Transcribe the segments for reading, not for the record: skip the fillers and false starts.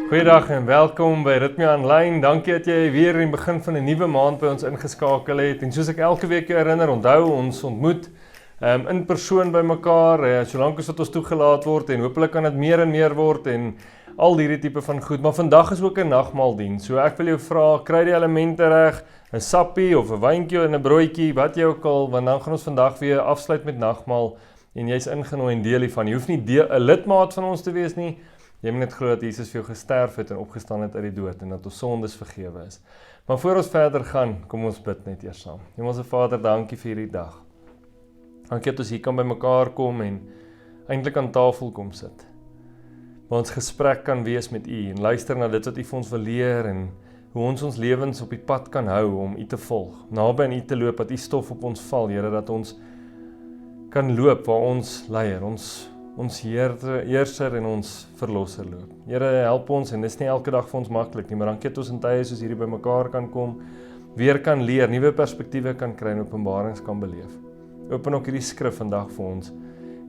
Goeiedag en welkom by Ritme Online. Dankie dat jy weer in die begin van 'n nuwe maand by ons ingeskakel het. En soos ek elke week jou herinner, onthou ons ontmoet in persoon by mekaar, solank as wat ons toegelaat word en hopelik kan dit meer en meer word en al hierdie tipe van goed. Maar vandag is ook 'n nagmaaldiens. So ek wil jou vra, kry die elemente reg, 'n sappie of 'n wyntjie en 'n broodjie, wat jy ook al, want dan gaan ons vandag weer afsluit met nagmaal en jy's ingenooi en deel hiervan. Jy hoef nie 'n lidmaat van ons te wees nie. Jy moet net glo dat Jesus vir jou gesterf het en opgestaan het uit die dood en dat ons sondes vergewe is. Maar voor ons verder gaan, kom ons bid net eers saam. Hemelse Vader, dankie vir hierdie dag. Dankie dat ons hier kan by mekaar kom en eintlik aan tafel kom sit. Waar ons gesprek kan wees met U en luister na dit wat U vir ons wil leer en hoe ons lewens op die pad kan hou om U te volg. Naby aan U te loop, dat U stof op ons val, Here, dat ons kan loop waar ons leier, ons Heerser en ons Verlosser loop. Here, help ons en dis nie elke dag vir ons maklik nie, maar dankie dat ons in tye soos hierdie by mekaar kan kom, weer kan leer, nuwe perspektiewe kan kry en openbarings kan beleef. Open ook hierdie skrif vandag vir ons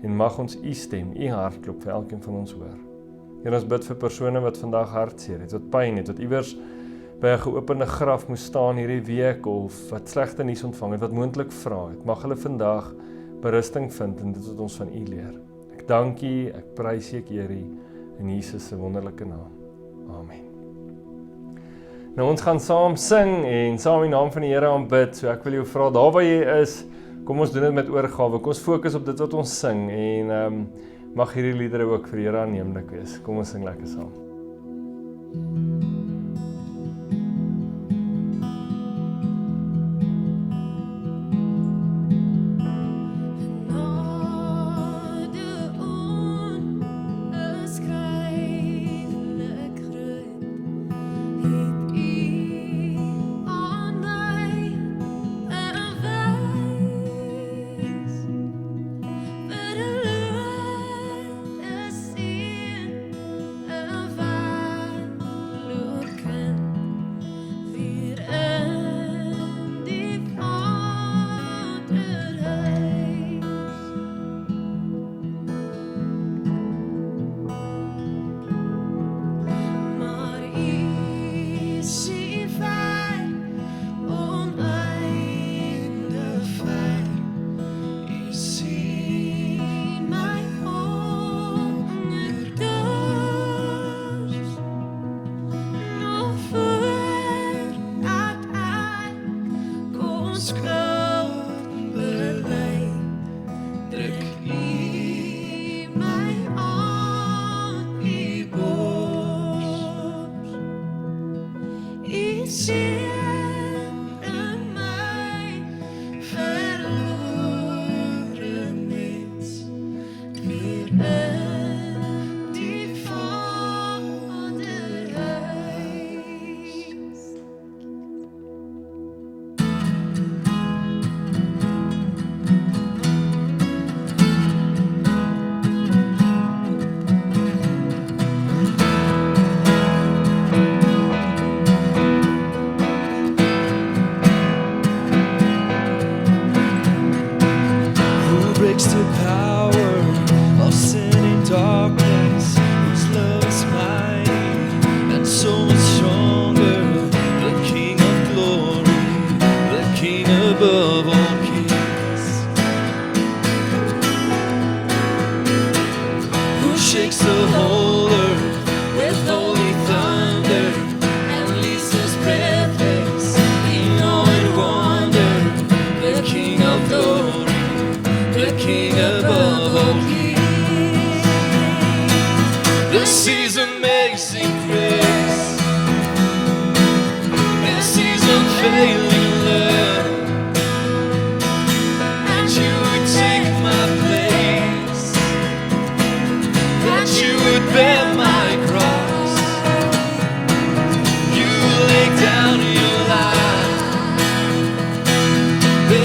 en mag ons U stem, U hartklop vir elkeen van ons hoor. Here, ons bid vir persone wat vandag hartseer het, wat pyn het, wat iewers by 'n geopende graf moes staan hierdie week of wat slegte nuus ontvang het, wat moontlik vra het. Mag hulle vandag berusting vind in dit wat ons van U leer. Dankie, ek prys U, ek eer U in Jesus se wonderlike naam. Amen. Nou ons gaan saam sing en saam in die naam van die Here aanbid. So ek wil jou vra, daar waar jy is, kom ons doen dit met oorgawe. Kom ons fokus op dit wat ons sing en mag hierdie liedere ook vir die Here aanneemlik wees. Kom ons sing lekker saam.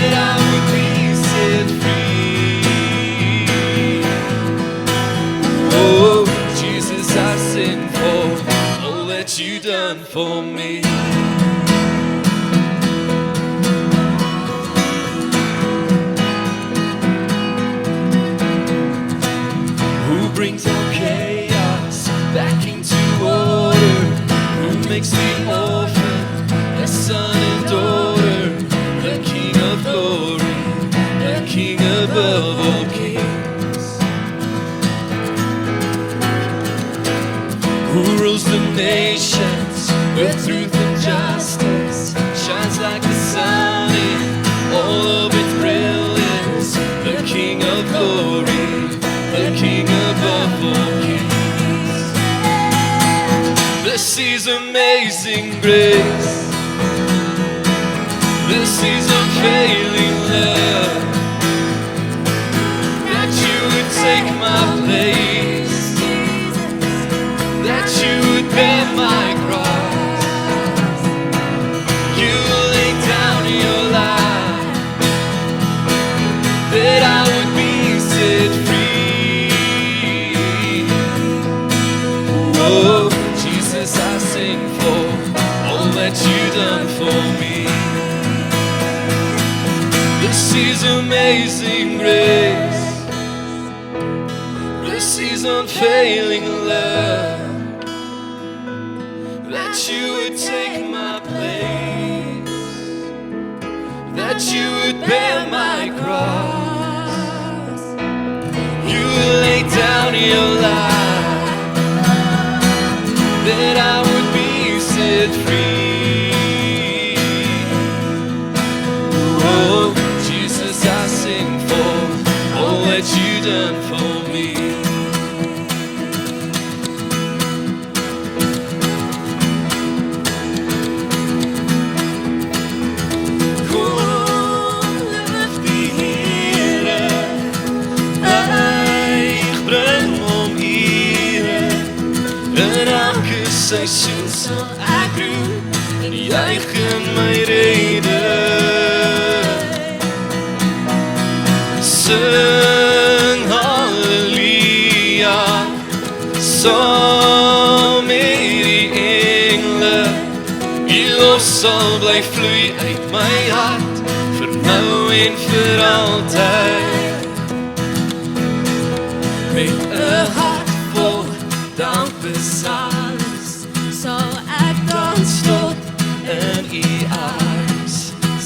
that I would be set free. Oh, Jesus, I sing for all that you done for me. Who brings out chaos back into order? Who makes the orphan a son and daughter? The King of glory, the King above all kings. Who rules the nations with truth and justice, shines like the sun in all of its brilliance. The King of glory, the King above all kings. This is amazing grace. This is unfailing love. That you would take my place, that you would bear my cross. You laid down your life, that I would be set free. Oh, Jesus, I sing for all that you done for me. This is amazing grace. This is unfailing love. That you would take my place, that you would bear my cross. You laid down your life, that I would be set free. Oh, Jesus, I sing for all that you done for me. Kom, lift die Here, ik bring om Here. In elke seisoen sal ek roep en juig in my rede. Sing halleluja, saam met die engele. Die lof sal bly vloei uit my hart, vir nou en vir altyd. Met 'n hart vol dankbesalings sal ek dans tot in u arms.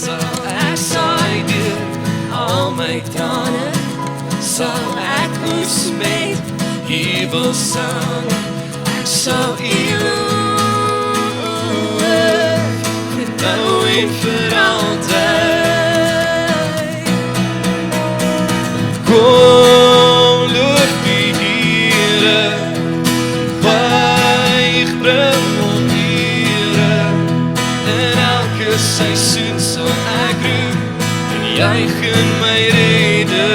Sal ek saai deur al my trane, sal ek oes met jubelsang. Ek sal u loof, vir nou en vir altyd. Kom, loof die Here, buig, bring hom Here. In elke seisoen sal ek roep en juig in my rede.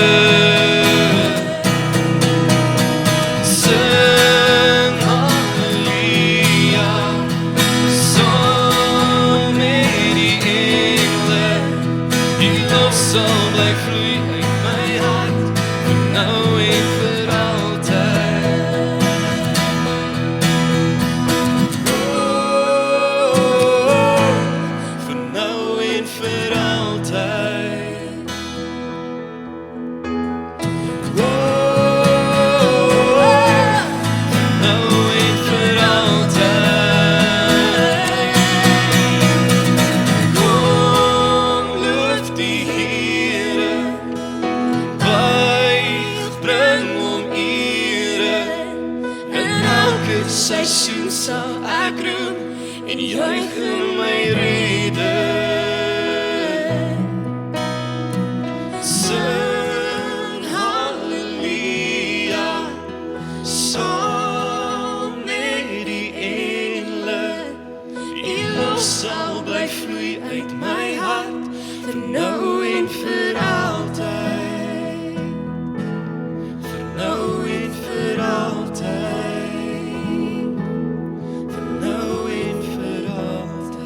Sing halleluja, saam met die engele. Die lof sal bly vloei uit my hart, vir nou en vir altyd. Oh, vir nou en vir altyd. Oh, nou en vir altyd. Kom, loof die Here, buig, bring hom ere. In elke seisoen sal ek roep en juig in my rede. Sing halleluja, saam met die engele. Die lof sal bly vloei uit my hart, vir nou en vir altyd. Vir nou en vir altyd. Vir nou en vir altyd.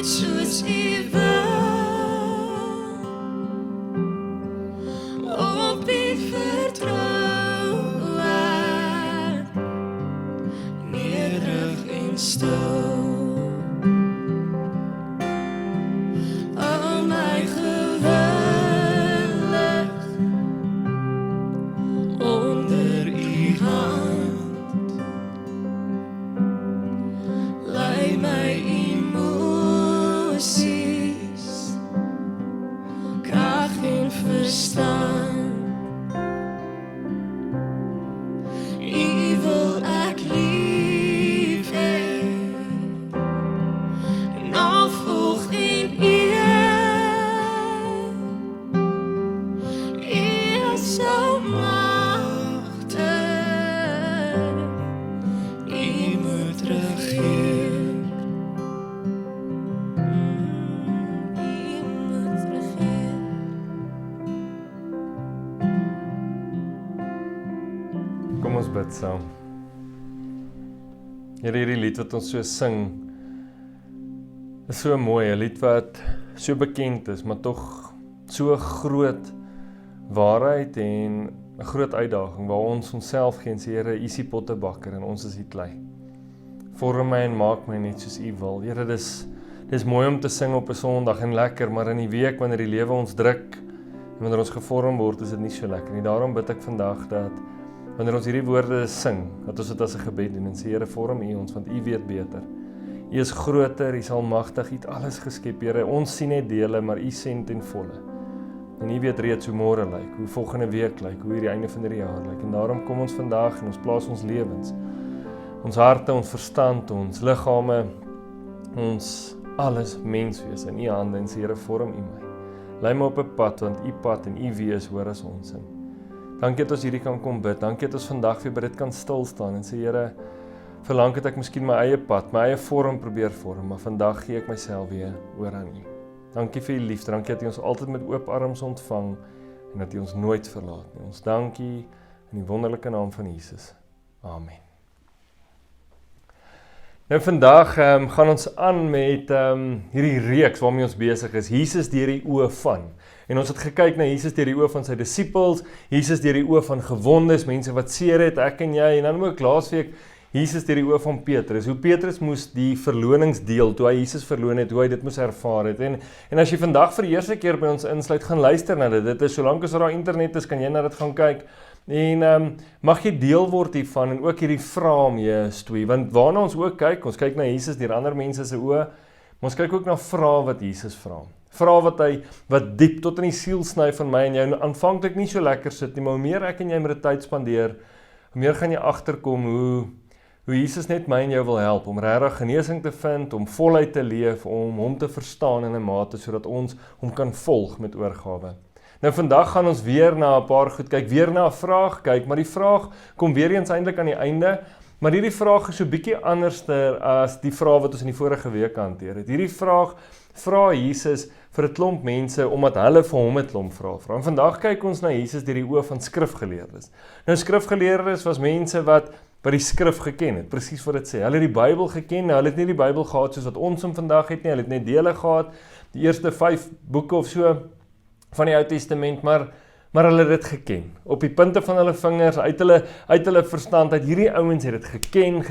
net soos U wil, op U vertrou ek, nederig en stil. Al my gewillig onder U hand, lei my emosies, krag en verstand. U wil ek lief hê, navolg en eer. U is so magtig, U moet regeer. U moet regeer. Kom ons bid saam. Here, hierdie lied wat ons so sing, is so mooi, 'n lied wat so bekend is, maar tog so groot waarheid en 'n groot uitdaging waar ons onsself gee en sê, Here, U is die pottebakker en ons is die klei. Vorm my en maak my net soos U wil. Here, dis mooi om te sing op 'n Sondag en lekker, maar in die week wanneer die lewe ons druk en wanneer ons gevorm word, is dit nie so lekker nie. Daarom bid ek vandag dat wanneer ons hierdie woorde sing, dat ons dit as 'n gebed doen en sê, Here, vorm U ons, want U weet beter. U is groter, U is almagtig, U het alles geskep, Here. Ons sien net dele, maar U sien ten volle. En U weet reeds hoe môre lyk, hoe volgende week lyk, hoe hierdie einde van die jaar lyk. En daarom kom ons vandag en ons plaas ons lewens, ons harte, ons verstand, ons liggame, ons alles menswees in U hande en sê, Here, vorm U my. Lei my op 'n pad, want U pad en U wees hoor as ons in. Dankie dat ons hierdie kan kom bid. Dankie dat ons vandag weer by dit kan stil staan en sê, Here, verlang het ek miskien my eie pad, my eie vorm probeer vorm, maar vandag gee ek myself weer oor aan U. Dankie vir U liefde. Dankie dat U ons altyd met oop arms ontvang en dat U ons nooit verlaat nie. Ons dankie in die wonderlike naam van Jesus. Amen. Nou vandag gaan ons aan met hierdie reeks waarmee ons besig is, Jesus deur die oë van. En ons het gekyk na Jesus deur die oë van sy disippels, Jesus deur die oë van gewondes, mense wat seer het, ek en jy, en dan ook laasweek Jesus deur die oë van Petrus, hoe Petrus moes die verlonings deel, toe hy Jesus verloon het, hoe hy dit moes ervaar het. En as jy vandag vir die eerste keer by ons insluit, gaan luister na dit. Dit is, solank as daar internet is, kan jy na dit gaan kyk. En mag jy deel word hiervan en ook hierdie vrae mee stoei, want waarna ons ook kyk, ons kyk na Jesus deur ander mense se oë, maar ons kyk ook na vrae wat Jesus vra. Vrae wat diep tot in die siel sny van my en jou aanvanklik nie so lekker sit nie, maar hoe meer ek en jy met die tyd spandeer, hoe meer gaan jy agterkom hoe Jesus net my en jou wil help om regtig genesing te vind, om voluit te leef, om hom te verstaan in 'n mate sodat ons hom kan volg met oorgawe. Nou vandag gaan ons weer na 'n paar goed kyk, weer na 'n vraag kyk, maar die vraag kom weer eens eintlik aan die einde, maar hierdie vraag is so bietjie anderster as die vraag wat ons in die vorige week hanteer het. Hierdie vraag vra Jesus vir 'n klomp mense omdat hulle vir hom 'n klomp vrae vra. En vandag kyk ons na Jesus deur die oë van skrifgeleerdes. Nou skrifgeleerdes was mense wat die skrif geken het, presies wat dit sê. Hulle het die Bybel geken, hulle het nie die Bybel gehad soos wat ons hom vandag het nie, hulle het net dele gehad, die eerste 5 boeke of so van die Ou Testament, maar hulle het dit geken, op die punte van hulle vingers, uit hulle verstand, uit hierdie ouens het dit geken,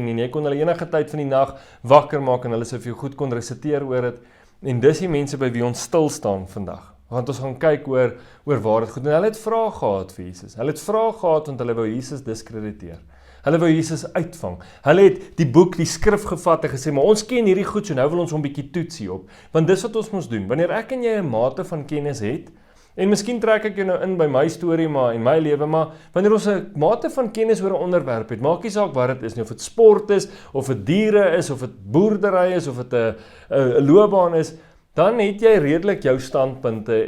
en jy kon hulle enige tyd van die nag wakker maak, en hulle sou vir jou goed kon resiteer oor dit, en dis die mense by wie ons stil staan vandag, want ons gaan kyk oor waar dit goed, en hulle het vrae gehad vir Jesus, hulle het vrae gehad, want hulle wou Jesus diskrediteer, hulle wou Jesus uitvang, hulle het die boek, die skrif gevat en gesê, maar ons ken hierdie goed, so nou wil ons hom bietjie toetsie op, want dis wat ons moes doen, wanneer ek en jy 'n mate van kennis het, en miskien trek ek jou nou in by my storie en my lewe, maar wanneer ons 'n mate van kennis oor 'n onderwerp het, maak nie saak wat dit is nie, of dit sport is, of dit diere is, of dit boerdery is, of dit 'n loopbaan is, dan het jy redelik jou standpunte,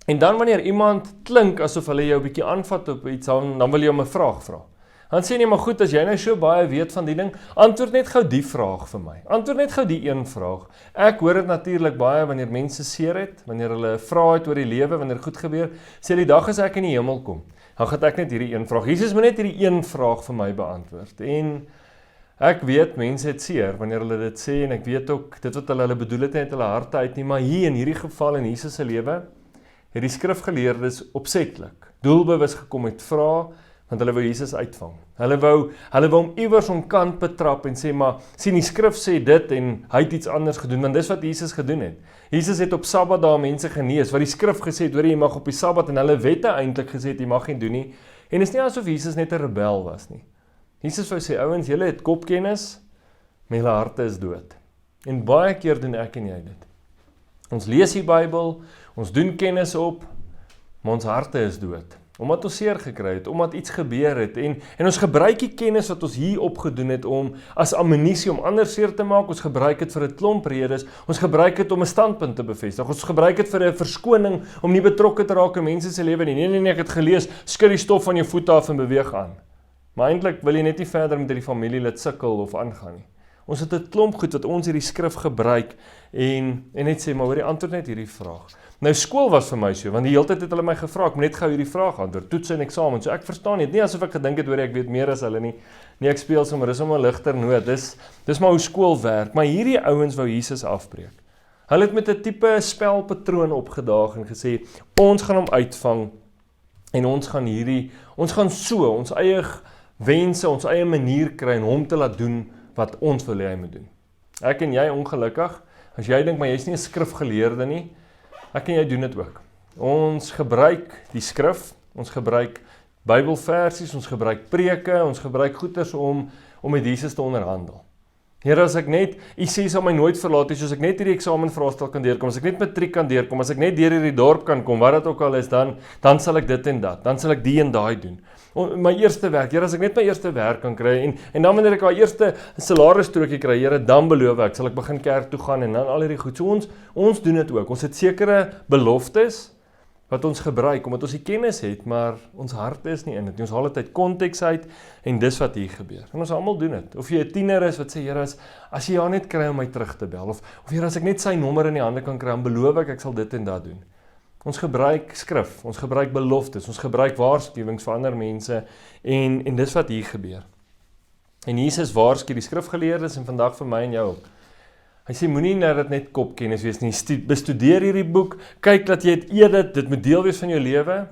en dan wanneer iemand klink asof hulle jou 'n bietjie aanvat op iets, dan wil jy hom 'n vraag vra. Dan sê nie, maar goed, as jy nou so baie weet van die ding, antwoord net gou die vraag vir my. Antwoord net gou die een vraag. Ek hoor dit natuurlik baie wanneer mense seer het, wanneer hulle 'n vraag het oor die lewe, wanneer goed gebeur, sê die dag as ek in die hemel kom, dan gaan ek net hierdie een vraag. Jesus moet net hierdie een vraag vir my beantwoord. En Ek weet, mense het seer wanneer hulle dit sê, en ek weet ook, dit wat hulle bedoel het, uit hulle harte uit nie, maar hier in hierdie geval in Jesus se lewe, het die skrifgeleerdes opsetlik, doelbewus gekom met vra, want hulle wou Jesus uitvang. Hulle wou hom iewers omkant betrap en sê, maar sien die skrif sê dit en hy het iets anders gedoen, want dis wat Jesus gedoen het. Jesus het op Sabbat daar mense genees, wat die skrif gesê het, hoor jy mag op die Sabbat, en hulle wette eintlik gesê het, jy mag nie doen nie, en is nie asof Jesus net 'n rebel was nie. Jesus wou sê, ouens, julle het kopkennis, maar julle harte is dood. En baie keer doen ek en jy dit. Ons lees die Bybel, ons doen kennis op, maar ons harte is dood. Omdat ons seer gekry het, omdat iets gebeur het, en ons gebruik die kennis wat ons hier opgedoen het om as ammunisie om ander seer te maak, ons gebruik dit vir 'n klomp redes, ons gebruik dit om 'n standpunt te bevestig, ons gebruik dit vir 'n verskoning om nie betrokke te raak in mense se lewe nie. Nee, ek het gelees, skud die stof van jou voete af en beweeg aan. Maar eintlik wil jy net nie verder met die familielid sukkel of aangaan nie. Ons het 'n klomp goed wat ons hierdie skrif gebruik en net sê, maar hoor, die antwoord net hierdie vraag. Nou skool was vir my so, want die hele tyd het hulle my gevra, ek moet net gou hierdie vraag antwoord, toets en eksamen, so ek verstaan nie asof ek gedink het, hoor, ek weet meer as hulle nie. Nee, ek speel sommer, dis om 'n ligter noot, dis maar hoe skool werk, maar hierdie ouens wou Jesus afbreek. Hulle het met 'n tipe spelpatroon opgedaag en gesê, ons gaan hom uitvang, en ons gaan so, ons eie wense, ons eie manier kry en hom te laat doen wat ons wil hê hy moet doen. Ek en jy ongelukkig, as jy dink maar jy's nie 'n skrifgeleerde nie, ek en jy doen dit ook. Ons gebruik die skrif, ons gebruik Bybelversies, ons gebruik preke, ons gebruik goeders om met Jesus te onderhandel. Here, as ek net, U sê sal my nooit verlaat nie, soos ek net hierdie eksamenvraestel kan deurkom, as ek net matriek kan deurkom, as ek net deur hierdie dorp kan kom, wat dit ook al is, dan sal ek dit en dat, dan sal ek die en daai doen. My eerste werk, Here, as ek net my eerste werk kan kry, en dan wanneer ek my eerste salarisstrokie kry, Here, dan beloof ek, sal ek begin kerk toe gaan, en dan al hierdie goed. So ons doen dit ook, ons het sekere beloftes, wat ons gebruik, omdat ons die kennis het, maar ons harte is nie in dit. Ons haal dit uit konteks uit, en dis wat hier gebeur. En ons almal doen dit. Of jy 'n tiener is, wat sê, Here, as jy haar net kry om my terug te bel, of Here, as ek net sy nommer in die hande kan kry, dan beloof ek sal dit en dat doen. Ons gebruik skrif, ons gebruik beloftes, ons gebruik waarskuwings vir ander mense, en dis wat hier gebeur. En Jesus waarsku die skrifgeleerdes, en vandag vir my en jou ook. Hy sê, moenie nou dit net kopkennis wees nie, bestudeer hierdie boek, kyk dat jy het eet dit moet deel wees van jou lewe,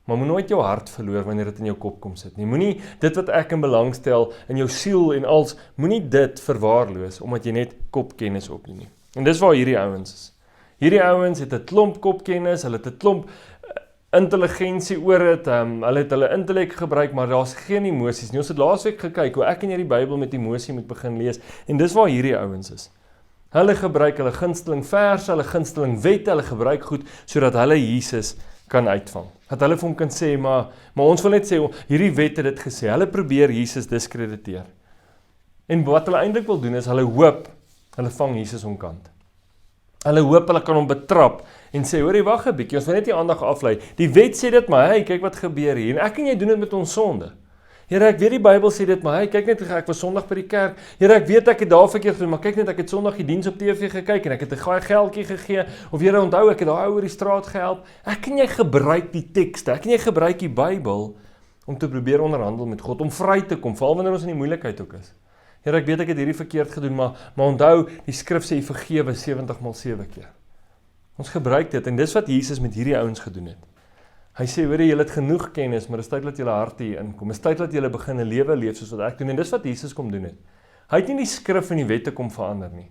maar moet nooit jou hart verloor wanneer dit in jou kop kom sit nie. Moenie dit wat ek in belang stel, in jou siel en als, moenie dit verwaarloos, omdat jy net kopkennis opdoen nie. En dis waar hierdie ouens is. Hierdie ouens het 'n klomp kopkennis, hulle het 'n klomp intelligensie oor dit, hulle het hulle intellek gebruik, maar daar's geen emosies nie. Ons het laasweek gekyk hoe ek en jy die Bybel met emosie moet begin lees, en dis waar hierdie ouens is. Hulle gebruik hulle gunsteling verse, hulle gunsteling wette, hulle gebruik goed, sodat hulle Jesus kan uitvang. Dat hulle vir hom kan sê, maar ons wil net sê, hierdie wet het dit gesê, hulle probeer Jesus diskrediteer. En wat hulle eintlik wil doen is, hulle hoop, hulle vang Jesus omkant. Hulle hoop, hulle kan hom betrap, en sê, hoorie, wag 'n bietjie, ons wil net die aandag aflei. Die wet sê dit, maar hey, kyk wat gebeur hier, en ek en jy doen dit met ons sonde. Here, ek weet die Bybel sê dit, maar hey, kyk net, ek was Sondag by die kerk. Here, ek weet ek het daar verkeerd gedoen, maar kyk net, ek het Sondag die diens op TV gekyk en ek het 'n geldjie gegee. Of Here, onthou, ek het daai ou oor die straat gehelp. Ek en jy gebruik die tekste, ek en jy gebruik die Bybel om te probeer onderhandel met God, om vry te kom, veral wanneer ons in die moeilikheid ook is. Here, ek weet ek het hierdie verkeerd gedoen, maar onthou, die skrif sê vergewe 70x7 keer. Ons gebruik dit, en dis wat Jesus met hierdie ouens gedoen het. Hy sê, hoor, julle het genoeg kennis, maar dis tyd dat julle harte hier inkom. Dis tyd dat julle begin 'n lewe leef soos wat ek doen, en dis wat Jesus kom doen het. Hy het nie die skrif en die wette kom verander nie.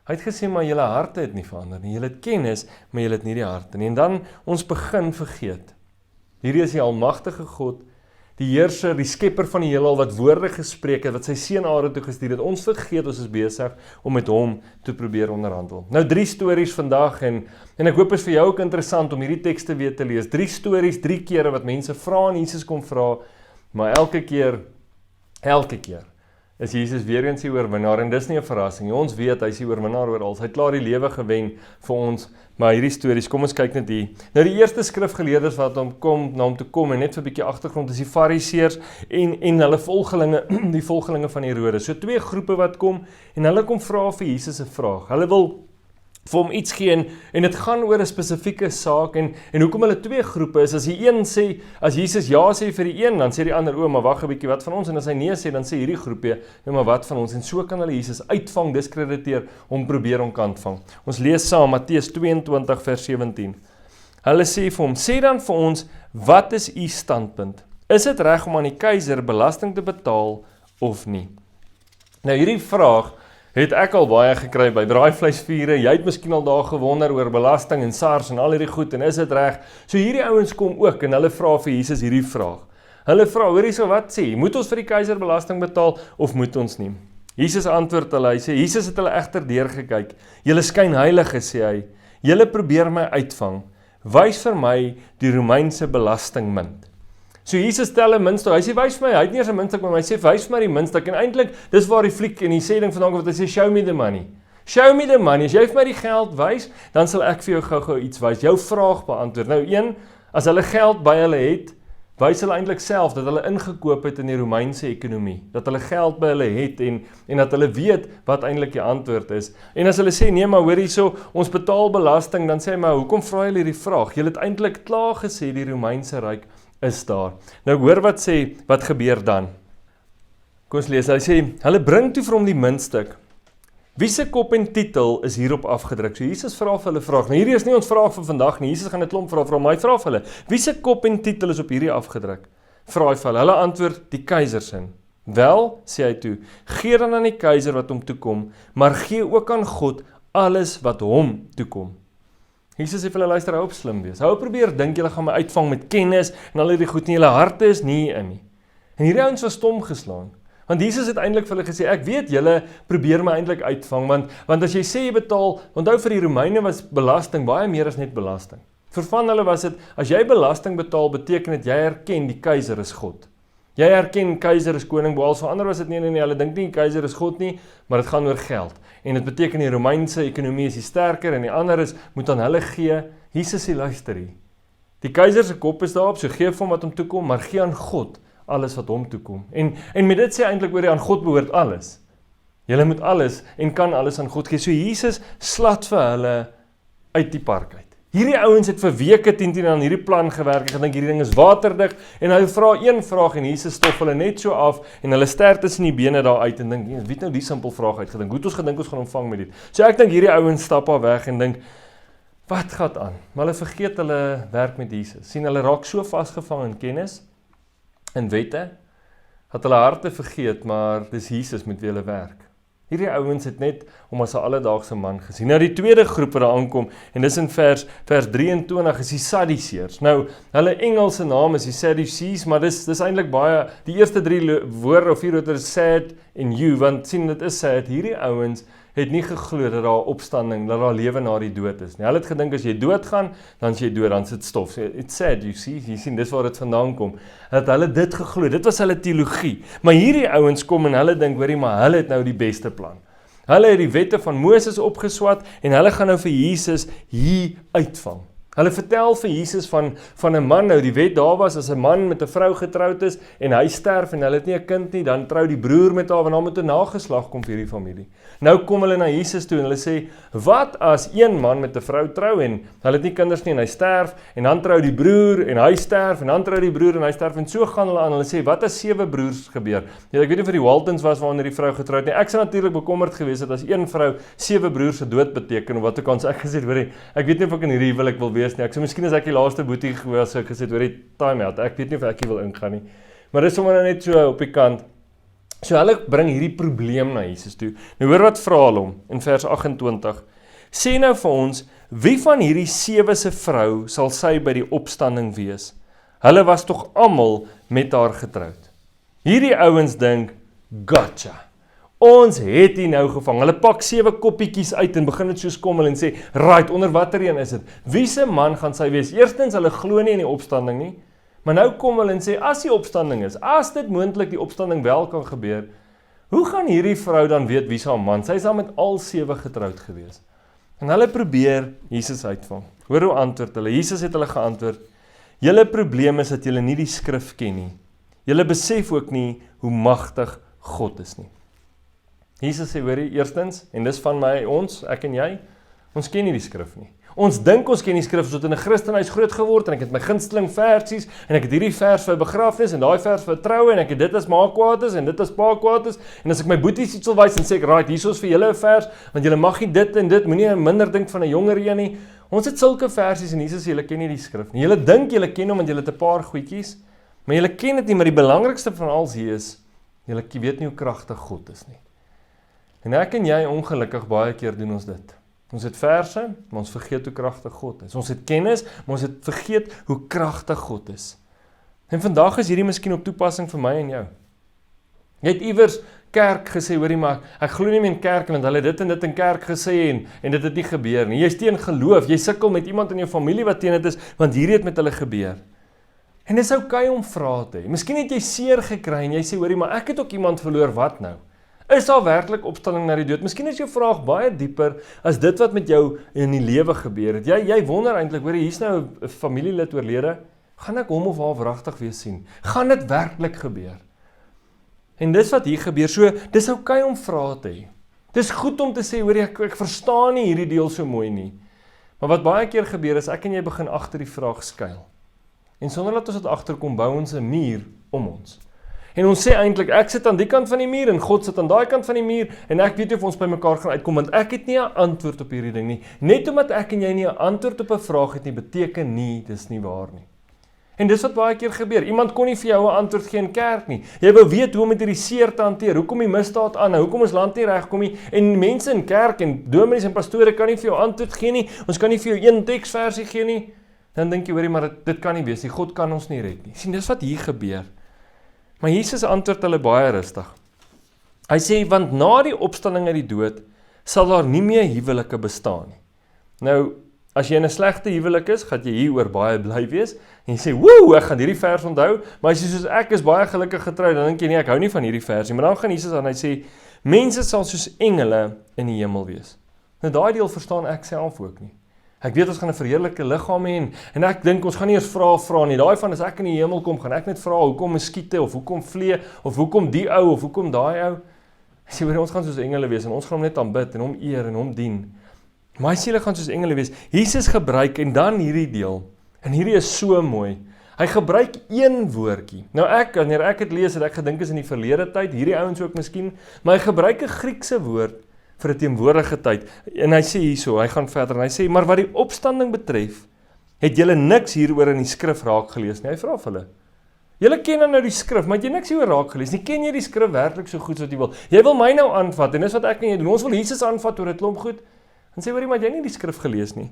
Hy het gesê, maar julle harte het nie verander nie. Julle het kennis, maar julle het nie die harte nie. En dan ons begin vergeet. Hierdie is die almagtige God, die heerser, die skepper van die heelal, wat woorde gespreek het, wat sy seun Aaron toe gestuur het. Ons vergeet, ons is besig om met hom te probeer onderhandel. Nou 3 stories vandag, en ek hoop is vir jou ook interessant om hierdie tekste weer te lees. 3 stories, 3 kere wat mense vra en Jesus kom vra, maar elke keer is Jesus weer eens die oorwinnaar, en dis nie 'n verrassing nie. Ons weet, hy is die oorwinnaar oor alles. Hy het klaar die lewe gewen vir ons, maar hierdie stories, kom ons kyk net hier. Nou die eerste skrifgeleerdes wat na hom toe kom, en net vir 'n bietjie agtergrond, is die Fariseërs en hulle volgelinge, die volgelinge van Herodes. So 2 groepe wat kom, en hulle kom vra vir Jesus 'n vraag. Hulle wil vir hom iets gee en dit gaan oor 'n spesifieke saak en hoekom hulle twee groepe is, as die een sê, as Jesus ja sê vir die een, dan sê die ander, maar wag 'n bietjie, wat van ons, en as hy nee sê, dan sê hierdie groepie, maar wat van ons, en so kan hulle Jesus uitvang, diskrediteer, probeer onkant vang. Ons lees saam, Matteus 22 vers 17, hulle sê vir hom, sê dan vir ons, wat is u standpunt? Is dit reg om aan die keiser belasting te betaal of nie? Nou hierdie vraag het ek al baie gekry by braaivleisvure, jy het miskien al daar gewonder oor belasting en SARS en al hierdie goed, en is dit reg? So hierdie ouens kom ook, en hulle vra vir Jesus hierdie vraag. Hulle vra, hoor hierso, wat sê, moet ons vir die keiser belasting betaal, of moet ons nie? Jesus antwoord hulle, hy sê, Jesus het hulle egter deurgekyk, julle skyn heilige, sê hy, julle probeer my uitvang, wys vir my die Romeinse belastingmunt. So Jesus stel 'n muntstuk, hy sê, wys vir my, hy het nie eens 'n muntstuk met my, hy sê, wys vir my die muntstuk, en eintlik, dis waar die fliek en die sê ding vandaan kom, wat hy sê, show me the money. Show me the money, as jy vir my die geld wys, dan sal ek vir jou gou-gou iets wys, jou vraag beantwoord. Nou as hulle geld by hulle het, wys hulle eintlik self, dat hulle ingekoop het in die Romeinse ekonomie, dat hulle geld by hulle het, en dat hulle weet, wat eintlik die antwoord is. En as hulle sê, nee, maar hoor hierso, ons betaal belasting, dan sê hy, maar hoekom vra julle hierdie vraag? Julle het eintlik klaar gesê, die Romeinse ryk is daar. Nou hoor wat gebeur dan. Kom ons lees, hy sê, hulle bring toe vir hom die muntstuk. Wie se kop en titel is hierop afgedruk? So Jesus vra vir hulle vraag. Nou hierdie is nie ons vraag vir vandag nie. Jesus gaan 'n klomp vra, maar hy vra vir hulle, wie se kop en titel is op hierdie afgedruk? Vra hy vir hulle. Hulle antwoord, die keiser se. Wel, sê hy toe, gee dan aan die keiser wat hom toekom, maar gee ook aan God alles wat hom toekom. Jesus sê vir hulle, luister, hou op slim wees. Hou probeer dink julle gaan my uitvang met kennis en al hierdie goed nie, julle harte is nie in nie. En hierdie ouens was stom geslaan. Want Jesus het eintlik vir hulle gesê, ek weet julle probeer my eintlik uitvang, want as jy sê jy betaal, onthou vir die Romeine was belasting baie meer as net belasting. Vir van hulle was dit, as jy belasting betaal, beteken dit jy erken die keiser is God. Jy erken keiser is koning, behalwe vir ander was dit nie, hulle dink nie keiser is God nie, maar dit gaan oor geld. En dit beteken die Romeinse ekonomie is die sterker en die ander is, moet aan hulle gee. Jesus sê, luister hier. Die keiser se kop is daarop, so gee vir hom wat hom toekom, maar gee aan God alles wat hom toekom. En met dit sê eintlik oor aan God behoort alles. Julle moet alles en kan alles aan God gee. So Jesus slat vir hulle uit die park uit. Hierdie ouens het vir weke 10 aan hierdie plan gewerk, ek gedink hierdie ding is waterdig, en hy vra een vraag en Jesus stof hulle net so af, en hulle ster tussen die bene daar uit, en dink, wie het nou die simpel vraag uitgedink, hoe het ons gedink ons gaan ontvang met dit? So ek dink hierdie ouens stap al weg en dink, wat gaan aan? Maar hulle vergeet hulle werk met Jesus, sien hulle raak so vasgevang in kennis, in wette, dat hulle harte vergeet, maar dis Jesus met wie hulle werk. Hierdie ouens het net om as 'n alledaagse man gesien. Nou die tweede groep wat daar aankom, en dis in vers 23 is die Sadduseërs. Nou, hulle Engelse naam is die Sadducees, maar dis eintlik baie, die eerste 3 woorde of 4 woorde is sad en you, want sien dit is sad, hierdie ouens het nie geglo dat daar opstanding, dat daar lewe na die dood is nie. Hulle het gedink as jy doodgaan, dan is jy dood, dan sit stof. It's sad, you see, jy sien, dis waar dit vandaan kom. Dat hulle dit geglo, dit was hulle teologie. Maar hierdie ouens kom en hulle dink, hoorie, maar hulle het nou die beste plan. Hulle het die wette van Moses opgeswat en hulle gaan nou vir Jesus hier uitvang. Hulle vertel vir Jesus van 'n man, nou die wet daar was, as 'n man met 'n vrou getroud is, en hy sterf en hulle het nie 'n kind nie, dan trou die broer met haar, want dan moet 'n nageslag kom vir hierdie familie. Nou kom hulle na Jesus toe en hulle sê, wat as een man met 'n vrou trou, en hulle het nie kinders nie, en hy sterf, en dan trou die broer, en hy sterf, en dan trou die broer, en hy sterf, en so gaan hulle aan, hulle sê, wat as 7 broers gebeur? Ja, ek weet nie vir die Waltons was waaronder die vrou getroud nie, ek sou natuurlik bekommerd gewees het, as een vrou 7 broers se dood beteken, of wat ook al, ek gesê, hoorie, ek weet nie of ek in hierdie huwelik wil wees nie, ek sou miskien as ek die laaste boetie gewees, so ek gesê, hoorie, time out, ek weet nie of ek hier wil ingaan nie, maar dis sommer net so op die kant. So hulle bring hierdie probleem na Jesus toe. Nou hoor wat vra hulle hom in vers 28. Sê nou vir ons, wie van hierdie 7 se vrou sal sy by die opstanding wees? Hulle was tog almal met haar getroud. Hierdie ouens dink, gotcha. Ons het hier nou gevang. Hulle pak 7 koppietjies uit en begin dit so skommel en sê, right, onder watter een is dit? Wie se man gaan sy wees? Eerstens, hulle glo nie in die opstanding nie. Maar nou kom hulle en sê, as die opstanding is, as dit moontlik die opstanding wel kan gebeur, hoe gaan hierdie vrou dan weet wie sy man? Sy is al met al 7 getroud gewees. En hulle probeer Jesus uitvang. Hoor hoe antwoord hulle. Jesus het hulle geantwoord, julle probleem is dat julle nie die skrif ken nie. Julle besef ook nie hoe magtig God is nie. Jesus sê, hoorie, eerstens, en dis van my, ons, ek en jy, Ons ken nie die skrif nie. Ons dink ons ken die skrif, ons het in 'n Christenhuis groot geword en ek het my gunsteling versies en ek het hierdie vers vir begrafnis en daai vers vir troue en ek het dit as ma kwaad is en dit as pa kwaad is en as ek my boeties iets wil wys en sê ek, right, hier is vir julle 'n vers, want julle mag nie dit en dit, moenie minder dink van 'n jonger een nie. Ons het sulke versies en Jesus sê julle ken nie die skrif nie. Julle dink julle ken hom want julle het 'n paar goedjies, maar julle ken dit nie, maar die belangrikste van alles hier is, julle weet nie hoe kragtig God is nie. En ek en jy ongelukkig baie keer doen ons dit. Ons het verse, maar ons vergeet hoe kragtig God is. Ons het kennis, maar ons het vergeet hoe kragtig God is. En vandag is hierdie miskien op toepassing vir my en jou. Jy het iewers kerk gesê, hoorie maar, ek glo nie meer in kerk, want hulle het dit en dit in kerk gesê en dit het nie gebeur nie. Jy is teen geloof, jy sukkel met iemand in jou familie wat teen dit is, want hierdie het met hulle gebeur. En dis okay om vrae te hê. Miskien het jy seer gekry en jy sê, hoorie maar, ek het ook iemand verloor, wat nou? Is daar werklik opstanding na die dood? Miskien is jou vraag baie dieper as dit wat met jou in die lewe gebeur het. Jy wonder eintlik, hoor, hier's nou 'n familielid oorlede, gaan ek hom of haar wragtig weer sien? Gaan dit werklik gebeur? En dis wat hier gebeur, so dis okay om vrae te hê. Dis goed om te sê, hoor, ek verstaan nie hierdie deel so mooi nie. Maar wat baie keer gebeur is, ek en jy begin agter die vraag skuil. En sonder dat ons dit agterkom, bou ons 'n muur om ons. En ons sê eintlik, ek sit aan die kant van die muur en God sit aan daai kant van die muur en ek weet nie of ons by mekaar gaan uitkom want ek het nie 'n antwoord op hierdie ding nie. Net omdat ek en jy nie 'n antwoord op 'n vraag het nie, beteken nie dis nie waar nie. En dis wat baie keer gebeur. Iemand kon nie vir jou 'n antwoord gee in kerk nie. Jy wou weet hoe om met hierdie seer te hanteer. Hoekom die misdaad aanhou? Hoekom ons land nie regkom nie? En mense in kerk en dominees en pastore kan nie vir jou antwoord gee nie. Ons kan nie vir jou een teksversie gee nie. Dan dink jy, hoorie, maar dit kan nie wees nie. God kan ons nie red nie. Sien, dis wat hier gebeur. Maar Jesus antwoord hulle baie rustig. Hy sê, want na die opstanding uit die dood, sal daar nie meer huwelike bestaan nie. Nou, as jy in 'n slegte huwelik is, gaan jy hieroor baie bly wees, en jy sê, woe, ek gaan hierdie vers onthou, maar as jy soos ek is baie gelukkig getroud, dan dink jy nie, ek hou nie van hierdie vers nie, maar dan gaan Jesus aan, hy sê, mense sal soos engele in die hemel wees. Nou, daai deel verstaan ek self ook nie. Ek weet ons gaan 'n verheerlike liggaam hê en ek dink ons gaan nie eers vra nie. Daai van as ek in die hemel kom, gaan ek net vra hoekom muskiete of hoekom vlee of hoekom die ou of hoekom daai ou. Hy sê ons gaan soos engele wees en ons gaan hom net aanbid en hom eer en hom dien. Maar hy sê hulle gaan soos engele wees. Jesus gebruik en dan hierdie deel. En hierdie is so mooi. Hy gebruik een woordjie. Nou wanneer ek dit lees, het ek gedink is in die verlede tyd, hierdie ouens ook miskien, maar hy gebruik 'n Griekse woord vir 'n teenwoordige tyd. En hy sê hierso, hy gaan verder en hy sê, maar wat die opstanding betref, het julle niks hieroor in die skrif raak gelees nie. Hy vra vir hulle. Julle ken dan nou die skrif, maar het jy niks hieroor raak gelees nie. Ken jy die skrif werklik so goed soos wat jy wil? Jy wil my nou aanvat en dis wat ek en jy doen. Ons wil Jesus aanvat oor 'n klomp goed. En sê hoorie, maar jy nie die skrif gelees nie.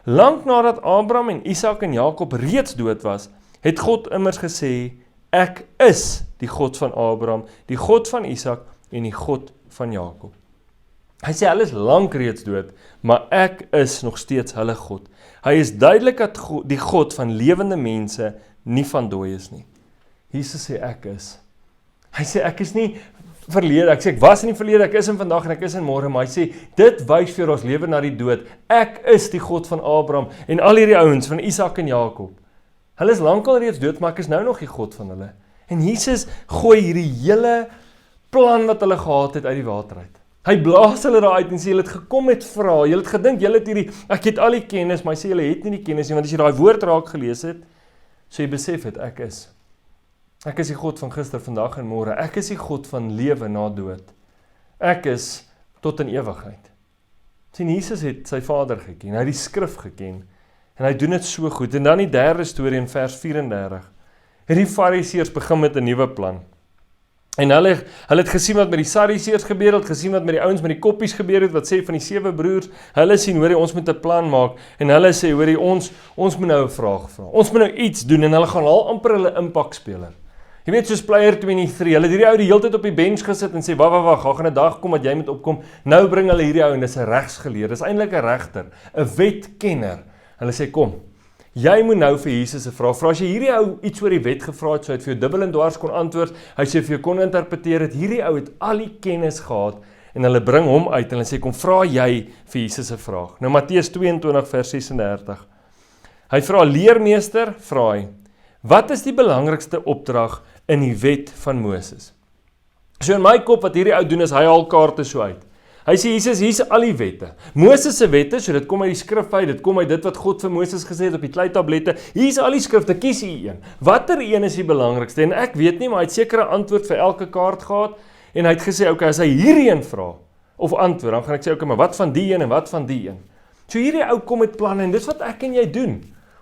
Lank nadat Abraham en Isak en Jakob reeds dood was, het God immers gesê, ek is die God van Abraham, die God van Isak en die God van Jakob. Hy sê, hulle is lank reeds dood, maar ek is nog steeds hulle God. Hy is duidelik dat die God van lewende mense nie van dooies nie. Jesus sê, ek is. Hy sê, ek is nie verlede, ek sê, ek was in die verlede, ek is in vandag en ek is in môre, maar hy sê, dit wys vir ons lewe na die dood. Ek is die God van Abraham en al hierdie ouens van Isak en Jakob. Hulle is lankal reeds dood, maar ek is nou nog die God van hulle. En Jesus gooi hierdie hele plan wat hulle gehad het uit die water uit. Hy blaas hulle daar uit en sê, julle het gekom met vrae, julle het gedink, julle het hierdie, ek het al die kennis, maar hy sê, julle het nie die kennis nie, want as jy daai woord raak gelees het, so jy besef het, ek is. Ek is die God van gister, vandag en môre, ek is die God van lewe na dood. Ek is tot in ewigheid. Sien, Jesus het sy Vader geken, hy het die skrif geken, en hy doen dit so goed. En dan die derde storie in vers 34, het die Fariseërs begin met 'n nuwe plan. En hulle het gesien wat met die Sadduseërs gebeur het, gesien wat met die ouens met die koppies gebeur het, wat sê van die 7 broers, hulle sien, hoorie, ons moet 'n plan maak, en hulle sê, hoorie, ons moet nou 'n vraag vra, ons moet nou iets doen, en hulle gaan al amper hulle impakspeler. Jy weet, soos Player 23, hulle het hierdie ou die hele tyd op die bench gesit en sê, wag, gaan 'n dag kom wat jy moet opkom, nou bring hulle hierdie ou, en dis 'n regsgeleerde, dis eintlik 'n regter, 'n wetkenner. Hulle sê, kom, jy moet nou vir Jesus 'n vraag vra. As jy hierdie ou iets oor die wet gevra het, so het vir jou dubbel en dwars kon antwoord, hy sê vir jou kon interpreteer het, hierdie ou het al die kennis gehad, en hulle bring hom uit, en hulle sê, kom, vra jy vir Jesus 'n vraag. Nou, Matteus 22 vers 36. Hy vra, leermeester, vra hy, wat is die belangrikste opdrag in die wet van Moses? So in my kop, wat hierdie ou doen, is hy haal kaarte so uit. Hy sê, Jesus, hier's al die wette. Moses se wette, so dit kom uit die skrif uit, dit kom uit dit wat God vir Moses gesê het op die kleitablette. Hier's al die skrifte, kies hier een. Watter een is die belangrikste? En ek weet nie, maar hy het sekere antwoord vir elke kaart gehad, en hy het gesê, okay, as hy hierdie een vra, of antwoord, dan gaan ek sê, okay, maar wat van die een en wat van die een? So hierdie ou kom met planne, en dis wat ek en jy doen.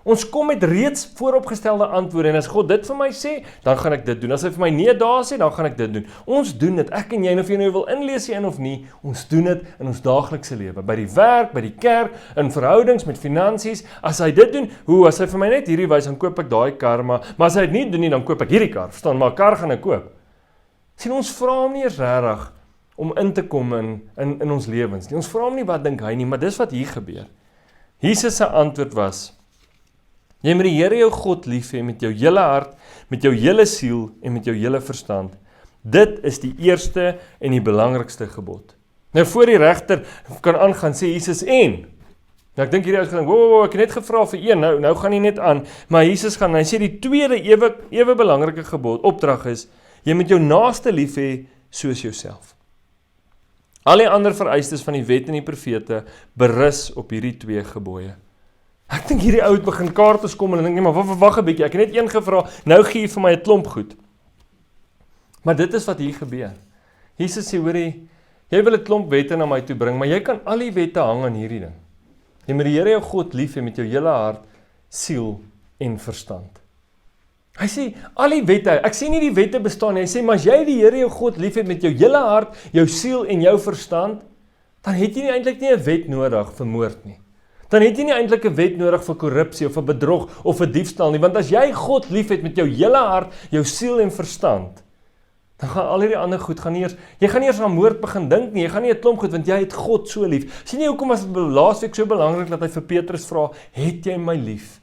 Ons kom met reeds vooropgestelde antwoorde, en as God dit vir my sê, dan gaan ek dit doen. As hy vir my nee daar sê, dan gaan ek dit doen. Ons doen dit, ek en jy, en of jy nou wil inlees in of nie, ons doen dit in ons daaglikse lewe, by die werk, by die kerk, in verhoudings, met finansies. As hy dit doen, as hy vir my net hierdie wys, dan koop ek daai kar, maar as hy dit nie doen nie, dan koop ek hierdie kar, verstaan, maar 'n kar gaan ek koop. Sien, ons vra hom nie eers regtig om in te kom in ons lewens nie. Ons vra hom nie wat dink hy nie, maar dis wat hier gebeur. Jesus se antwoord was, jy moet die Here jou God lief hê met jou hele hart, met jou hele siel en met jou hele verstand. Dit is die eerste en die belangrikste gebod. Nou voor die regter kan aangaan, sê Jesus en. Nou ek dink hierdie ou gedink, wow, ek het net gevra vir een, nou gaan hy net aan, maar Jesus gaan, hy sê die tweede ewe belangrike gebod, opdrag is, jy moet jou naaste lief hê soos jouself. Al die ander vereistes van die wet en die profete berus op hierdie twee gebooie. Ek dink hierdie ou het begin kaartes kom en ek dink, nee, maar wag 'n bietjie, ek het net een gevra, nou gee jy vir my 'n klomp goed. Maar dit is wat hier gebeur. Jesus sê, hoorie, jy wil 'n klomp wette na my toe bring, maar jy kan al die wette hang aan hierdie ding. Jy moet die Here jou God lief hê met jou hele hart, siel en verstand. Hy sê, al die wette, ek sê nie die wette bestaan nie, hy sê, maar as jy die Here jou God lief het met jou hele hart, jou siel en jou verstand, dan het jy nie eintlik nie 'n wet nodig vir moord nie. Dan het jy nie eintlik 'n wet nodig vir korrupsie of vir bedrog of vir diefstal nie, want as jy God lief het met jou hele hart, jou siel en verstand, dan gaan al hierdie ander goed, jy gaan nie eers aan moord begin dink nie, jy gaan nie 'n klomp goed, want jy het God so lief. Sien jy hoekom was dit laasweek so belangrik dat hy vir Petrus vra, het jy my lief?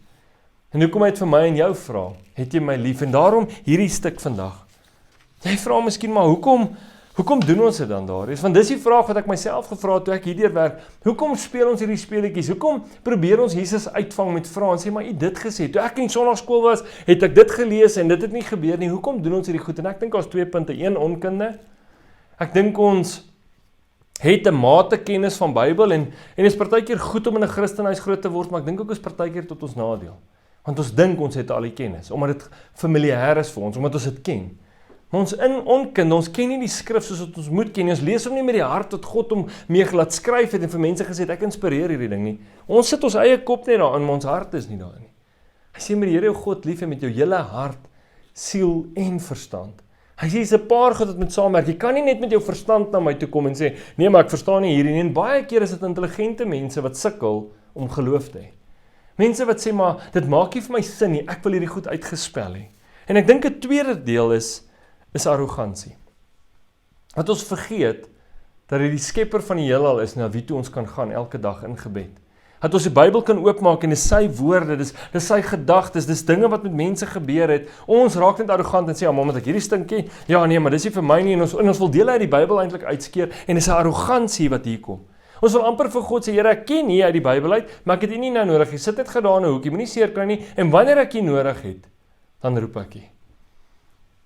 En hoekom hy het vir my en jou vra, het jy my lief? En daarom hierdie stuk vandag. Jy vra miskien maar, hoekom doen ons dit dan daar? Want dis die vraag wat ek myself gevra het toe ek hierdeur werk. Hoekom speel ons hierdie speletjies? Hoekom probeer ons Jesus uitvang met vrae en sê maar, jy het dit gesê. Toe ek in sonnaarskool was, het ek dit gelees en dit het nie gebeur nie. Hoekom doen ons hierdie goed? En ek dink ons 2 punte. 1, onkunde. Ek dink ons het 'n mate kennis van Bybel en is partykeer goed om in 'n Christenhuis groot te word, maar ek dink ook is partykeer tot ons nadeel. Want ons dink ons het al die kennis, omdat dit familiêr is vir ons, omdat ons dit ken. Maar ons in onkunde, ons ken nie die skrif soos wat ons moet ken nie. Ons lees hom nie met die hart wat God hom mee laat skryf het en vir mense gesê het, ek inspireer hierdie ding nie. Ons sit ons eie kop net daarin, maar ons hart is nie daarin nie. Hy sê met die Here jou God lief hê met jou hele hart, siel en verstand. Hy sê, dis 'n paar goed wat met saamwerk. Jy kan nie net met jou verstand na my toe kom en sê, nee, maar ek verstaan nie hierdie nie. En baie keer is dit intelligente mense wat sukkel om geloof te hê. Mense wat sê, maar dit maak nie vir my sin nie, ek wil hierdie goed uitgespel hê. En ek dink 'n tweede deel is arrogansie. Dat ons vergeet, dat hy die skepper van die heelal is, na wie toe ons kan gaan elke dag in gebed. Dat ons die Bybel kan oopmaak en dis sy woorde, dis sy gedagtes, dis dinge wat met mense gebeur het. Ons raak net arrogant en sê, ja, maar moet ek hierdie stinkie? Ja, nee, maar dis nie vir my nie, en ons wil dele uit die Bybel eintlik uitskeer, en dis 'n arrogansie wat hier kom. Ons wil amper vir God sê, Here, ek ken nie uit die Bybel uit, maar ek het U nie nou nodig. Jy sit net gedaan in 'n hoekie, moenie seer kry nie, en wanneer ek U nodig het, dan roep ek U.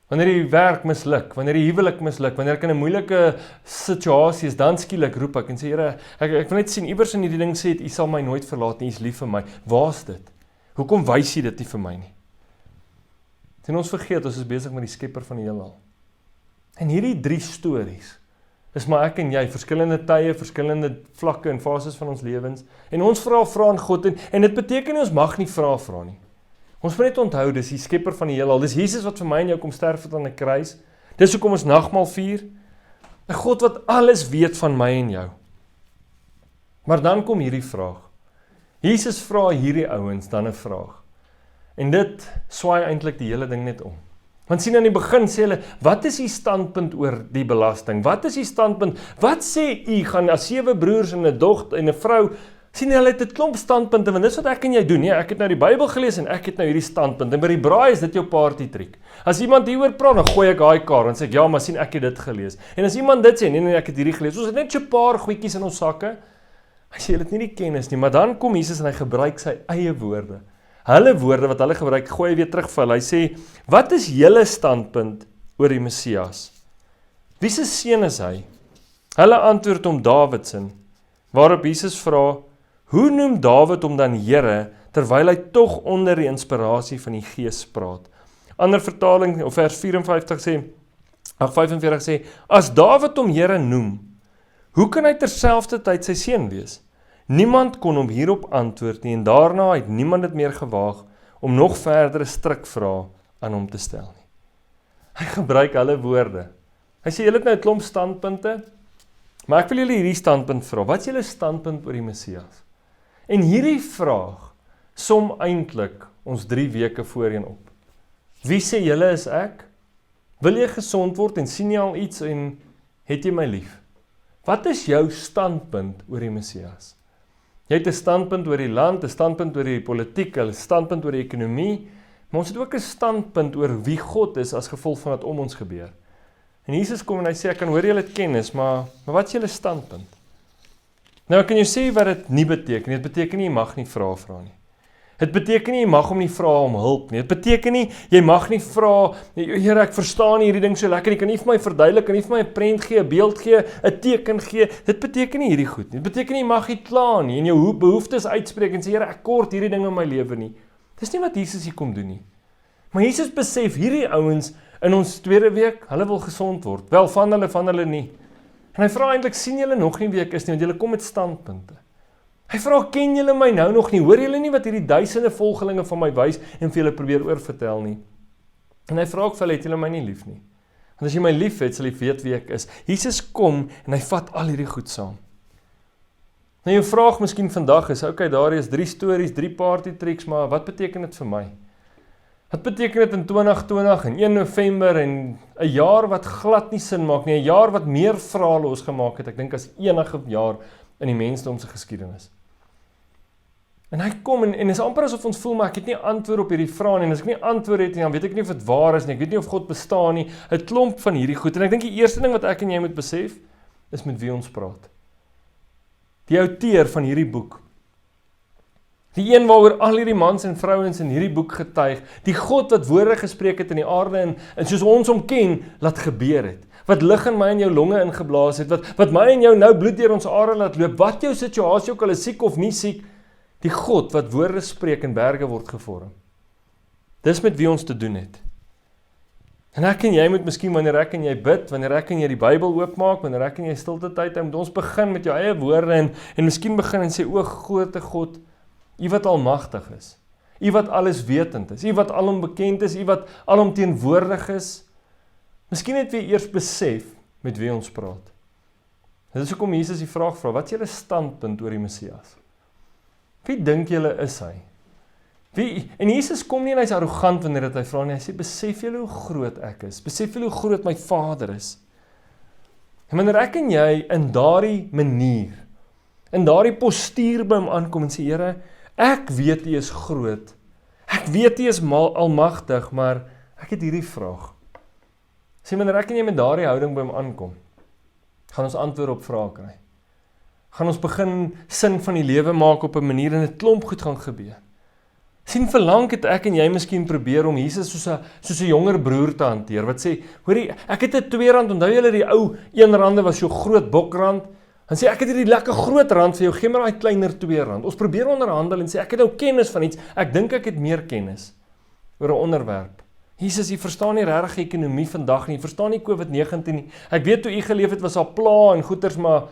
Wanneer die werk misluk, wanneer die huwelik misluk, wanneer ek in 'n moeilike situasie is, dan skielik roep ek en sê, Here, ek wil net sien, iewers in hierdie ding sê het, U sal my nooit verlaat nie, U is lief vir my. Waar's dit? Hoekom wys U dit nie vir my nie? En ons vergeet, ons is besig met die skepper van die heelal. En hierdie 3 stories is maar ek en jy, verskillende tye, verskillende vlakke en fases van ons lewens, en ons vra aan God, en dit beteken nie ons mag nie vra nie. Ons moet net onthou, dis die skepper van die heelal, dis Jesus wat vir my en jou kom sterf het aan 'n kruis, dis hoekom ons nagmaal vier, 'n God wat alles weet van my en jou. Maar dan kom hierdie vraag, Jesus vra hierdie ouens dan 'n vraag, en dit swaai eintlik die hele ding net om. Want sien aan die begin sê hulle, wat is die standpunt oor die belasting? Wat is die standpunt? Wat sê u gaan as 7 broers en 'n dogter en 'n vrou? Sien hulle het 'n klomp standpunte, want dis wat ek en jy doen. Nee, ek het nou die Bybel gelees en ek het nou hierdie standpunt. En by die braai is dit jou party trick. As iemand hieroor praat, dan gooi ek daai kaart en sê ek ja, maar sien ek het dit gelees. En as iemand dit sê, nee, ek het hierdie gelees. Ons het net so 'n paar goedjies in ons sakke. Hy sê hulle het nie die kennis nie, maar dan kom Jesus en hy gebruik sy eie woorde. Hulle woorde wat hulle gebruik, gooi hy weer terug vir hulle. Hy sê, wat is julle standpunt oor die Messias? Wie se seun is hy? Hulle antwoord om Dawid sin, waarop Jesus vra, hoe noem Dawid hom dan Here, terwyl hy tog onder die inspirasie van die Gees praat? Ander vertaling, of vers 45 sê, 45 sê, as Dawid hom Here noem, hoe kan hy terselfdertyd sy seun wees? Niemand kon hom hierop antwoord nie, en daarna het niemand dit meer gewaag om nog verdere strikvrae aan hom te stel nie. Hy gebruik hulle woorde. Hy sê, julle het nou 'n klomp standpunte, maar ek wil julle hierdie standpunt vra. Wat is julle standpunt oor die Messias? En hierdie vraag som eintlik ons 3 weke voorheen op. Wie sê julle is ek? Wil jy gesond word en sien jy al iets en het jy my lief? Wat is jou standpunt oor die Messias? Jy het 'n standpunt oor die land, 'n standpunt oor die politiek, 'n standpunt oor die ekonomie, maar ons het ook 'n standpunt oor wie God is as gevolg van wat om ons gebeur. En Jesus kom en hy sê, ek kan hoor julle het kennis, maar wat is julle standpunt? Nou, ek kan jou sê wat dit nie beteken. Dit beteken nie, jy mag nie vra nie. Dit beteken nie, jy mag hom nie vra om hulp nie. Dit beteken nie, jy mag nie vra, Here, ek verstaan hierdie ding so lekker, jy kan nie vir my verduidelik, kan nie vir my 'n prent gee, 'n beeld gee, 'n teken gee. Dit beteken nie hierdie goed nie. Dit beteken nie, jy mag nie kla nie, en jou behoeftes uitspreek en sê, Here, ek kort hierdie ding in my lewe nie. Dis nie wat Jesus hier kom doen nie. Maar Jesus besef, hierdie ouens in ons tweede week, hulle wil gesond word. Wel, van hulle nie. En hy vra eintlik, sien julle nog nie wie ek is nie, want julle kom met standpunte. Hy vra, ken julle my nou nog nie? Hoor julle nie wat hierdie duisende volgelinge van my wys en vir julle probeer oorvertel nie? En hy vra ook vir hulle, het julle my nie lief nie? Want as jy my lief het, sal jy weet wie ek is. Jesus kom en hy vat al hierdie goed saam. Nou jou vraag miskien vandag is, okay, daar is 3 stories, 3 party tricks, maar wat beteken dit vir my? Wat beteken dit in 2020 en 1 November en 'n jaar wat glad nie sin maak nie, 'n jaar wat meer vrae losgemaak het, ek dink as enige jaar in die mensdom se geskiedenis. En hy kom en is amper asof ons voel, maar ek het nie antwoord op hierdie vrae nie, en as ek nie antwoord het nie, dan weet ek nie of dit waar is nie, ek weet nie of God bestaan nie, 'n klomp van hierdie goed, en ek dink die eerste ding wat ek en jy moet besef, is met wie ons praat. Die outeur van hierdie boek, die een waaroor al hierdie mans en vrouens in hierdie boek getuig, die God wat woorde gespreek het in die aarde en soos ons hom ken, laat gebeur het, wat lig in my en jou longe ingeblaas het, wat my en jou nou bloed deur ons are laat loop, wat jou situasie ook al is siek of nie siek, die God wat woorde spreek en berge word gevorm. Dis met wie ons te doen het. En ek en jy moet miskien, wanneer ek en jy bid, wanneer ek en jy die Bybel oopmaak, wanneer ek en jy stilte tyd hou, moet ons begin met jou eie woorde en miskien begin en sê, o grote God, U wat almagtig is, U wat alles wetend is, U wat alom bekend is, U wat alom teenwoordig is. Miskien het jy eers besef met wie ons praat. Dit is hoekom Jesus die vraag vra, wat is julle standpunt oor die Messias? Wie dink julle is hy? En Jesus kom nie en hy's arrogant wanneer hy vra nie, hy sê, besef julle hoe groot ek is, besef julle hoe groot my Vader is. En wanneer ek en jy in daardie manier, in daardie postuur by hom aankom en sê, Here, ek weet U is groot, ek weet U is almagtig, maar ek het hierdie vraag. Sê, wanneer ek en jy met daardie houding by hom aankom, gaan ons antwoord op vrae kry. Gaan ons begin sin van die lewe maak op 'n manier en 'n klomp goed gaan gebeur. Sien, verlang het ek en jy miskien probeer om Jesus soos 'n jonger broer te hanteer, wat sê, hoorie, ek het 'n R2, onthou julle die ou R1 was jou groot bokrand, dan sê ek het hierdie lekker groot rand vir jou, gee maar daai kleiner R2. Ons probeer onderhandel en sê, ek het nou kennis van iets, ek dink ek het meer kennis oor 'n onderwerp. Jesus, U verstaan nie regtig die ekonomie vandag nie, U verstaan nie COVID-19 nie, ek weet hoe U geleef het, was al pla en goeters, maar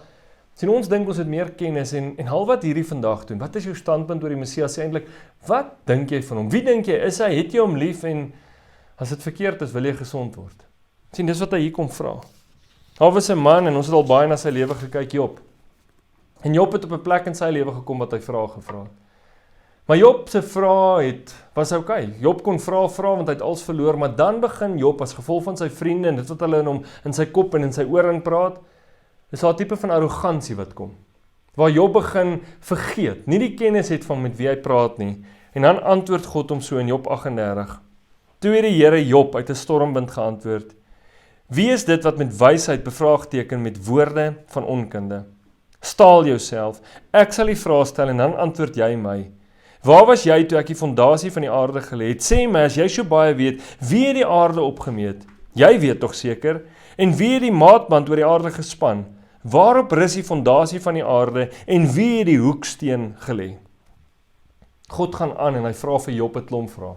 sien, ons dink ons het meer kennis en al wat hierdie vandag doen, wat is jou standpunt oor die Messias? Sê eintlik, wat dink jy van hom? Wie dink jy is hy? Het jy hom lief? En as dit verkeerd is, wil jy gesond word? Sien, dis wat hy hier kom vra. Daar was 'n man en ons het al baie na sy lewe gekyk, Job. En Job het op 'n plek in sy lewe gekom wat hy vrae gevra het. Maar Job se vrae was okay. Job kon vra want hy het alles verloor, maar dan begin Job as gevolg van sy vriende en dit wat hulle in hom in sy kop en in sy oor in praat, is daar 'n tipe van arrogansie wat kom, waar Job begin vergeet, nie die kennis het van met wie hy praat nie, en dan antwoord God hom so in Job 38. Toe het die Here Job uit 'n stormwind geantwoord, wie is dit wat met wysheid bevraagteken met woorde van onkunde? Staal jouself, ek sal die vraag stel en dan antwoord jy my. Waar was jy toe ek die fondasie van die aarde gelê het? Sê my, as jy so baie weet, wie het die aarde opgemeet? Jy weet tog seker, en wie het die maatband oor die aarde gespan? Waarop rus die fondasie van die aarde en wie het die hoeksteen gelê? God gaan aan en hy vra vir Job 'n klomp vrae.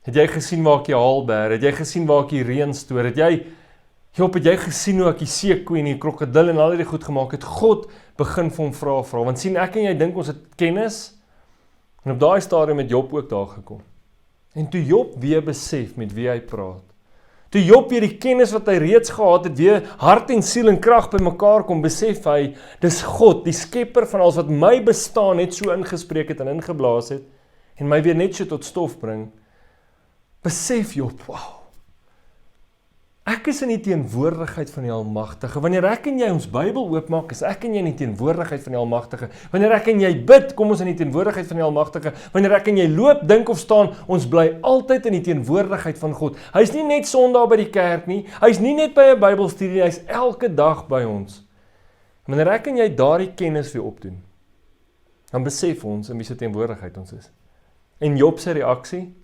Het jy gesien waar ek die haal bær? Het jy gesien waar ek die reën stoor? Het jy gesien hoe ek die seekoe en die krokodil en al die goed gemaak het? God begin vir hom vra, want sien ek en jy dink ons het kennis, en op daai stadium het Job ook daar gekom. En toe Job weer besef met wie hy praat, toe Job weer die kennis wat hy reeds gehad het, weer hart en siel en krag bymekaar kom, besef hy, dis God, die skepper van alles wat my bestaan net so ingespreek het en ingeblaas het, en my weer net so tot stof bring. Besef Job, wow, ek is in die teenwoordigheid van die Almagtige. Wanneer ek en jy ons Bybel oopmaak, is ek en jy in die teenwoordigheid van die Almagtige. Wanneer ek en jy bid, kom ons in die teenwoordigheid van die Almagtige. Wanneer ek en jy loop, dink of staan, ons bly altyd in die teenwoordigheid van God. Hy is nie net Sondag by die kerk nie, hy is nie net by 'n Bybelstudie, hy is elke dag by ons. Wanneer ek en jy daardie kennis weer opdoen, dan besef ons in wie se teenwoordigheid ons is. En Job se reaksie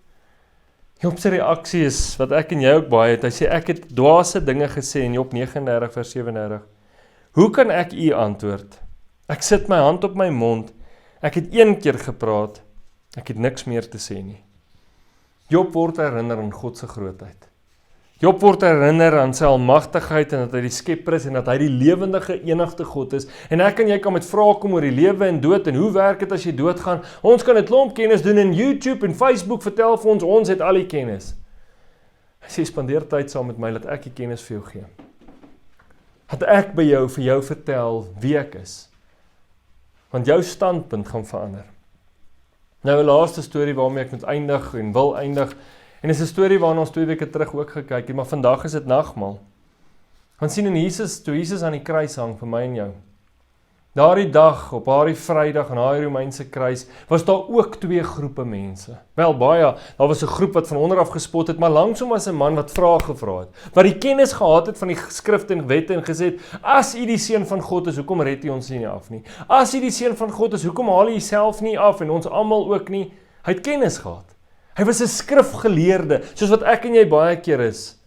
is, wat ek en jy ook baie het, hy sê, ek het dwaase dinge gesê, in Job 39 vers 37. Hoe kan ek u antwoord? Ek sit my hand op my mond, ek het een keer gepraat, ek het niks meer te sê nie. Job word herinner aan God se grootheid. Job word herinner aan sy almagtigheid en dat hy die skepper is en dat hy die lewendige enigste God is. En ek en jy kan met vrae kom oor die lewe en dood en hoe werk dit as jy doodgaan. Ons kan 'n klomp kennis doen in YouTube en Facebook, vertel vir ons het al die kennis. Hy sê, spandeer tyd saam met my, laat ek die kennis vir jou gee. Dat ek by jou vir jou vertel wie ek is. Want jou standpunt gaan verander. Nou 'n laaste storie waarmee ek moet eindig en wil eindig. En dis 'n storie waarna ons 2 weke terug ook gekyk het, maar vandag is dit nagmaal. Want sien in Jesus, toe Jesus aan die kruis hang vir my en jou. Daardie dag, op daardie Vrydag aan daai Romeinse kruis, was daar ook 2 groepe mense. Wel baie, daar was 'n groep wat van onder af gespot het, maar langsom was 'n man wat vrae gevra het, wat die kennis gehad het van die skrifte en wette en gesê het, as u die seun van God is, hoekom red u ons nie af nie? As u die seun van God is, hoekom haal u jouself nie af en ons almal ook nie? Hy het kennis gehad. Hy was 'n skrifgeleerde, soos wat ek en jy baie keer is.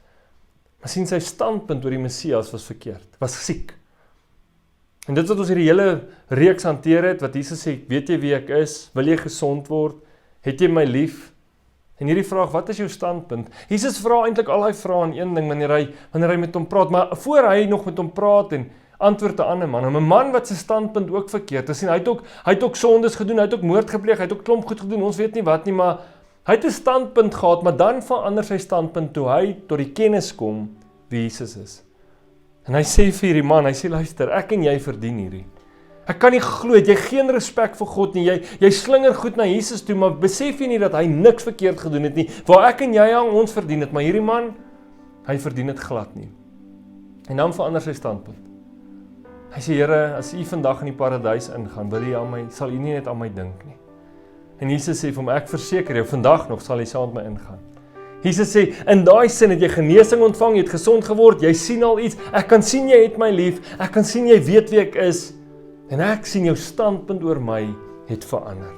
Maar sien sy standpunt oor die Messias was verkeerd, was siek. En dit wat ons hierdie hele reeks hanteer het, wat Jesus sê, weet jy wie ek is? Wil jy gesond word? Het jy my lief? En hierdie vraag, wat is jou standpunt? Jesus vra eintlik al die vrae in een ding, wanneer hy met hom praat, maar voor hy nog met hom praat en antwoord 'n ander man, 'n man wat sy standpunt ook verkeerd is. Hy het ook sondes gedoen, hy het ook moord gepleeg, hy het ook klomp goed gedoen, ons weet nie wat nie, maar hy het 'n standpunt gehad, maar dan verander sy standpunt toe hy tot die kennis kom wie Jesus is. En hy sê vir hierdie man, hy sê luister, ek en jy verdien hierdie. Ek kan nie glo, jy geen respek vir God nie, jy slinger goed na Jesus toe, maar besef jy nie dat hy niks verkeerd gedoen het nie, waar ek en jy hang, ons verdien het, maar hierdie man, hy verdien het glad nie. En dan verander sy standpunt. Hy sê, Here, as u vandag in die paradys ingaan, sal u nie net aan my dink nie. En Jesus sê vir hom, ek verseker jou, vandag nog sal jy saam met my ingaan. Jesus sê, in daai sin het jy genesing ontvang, jy het gesond geword, jy sien al iets, ek kan sien jy het my lief, ek kan sien jy weet wie ek is, en ek sien jou standpunt oor my het verander.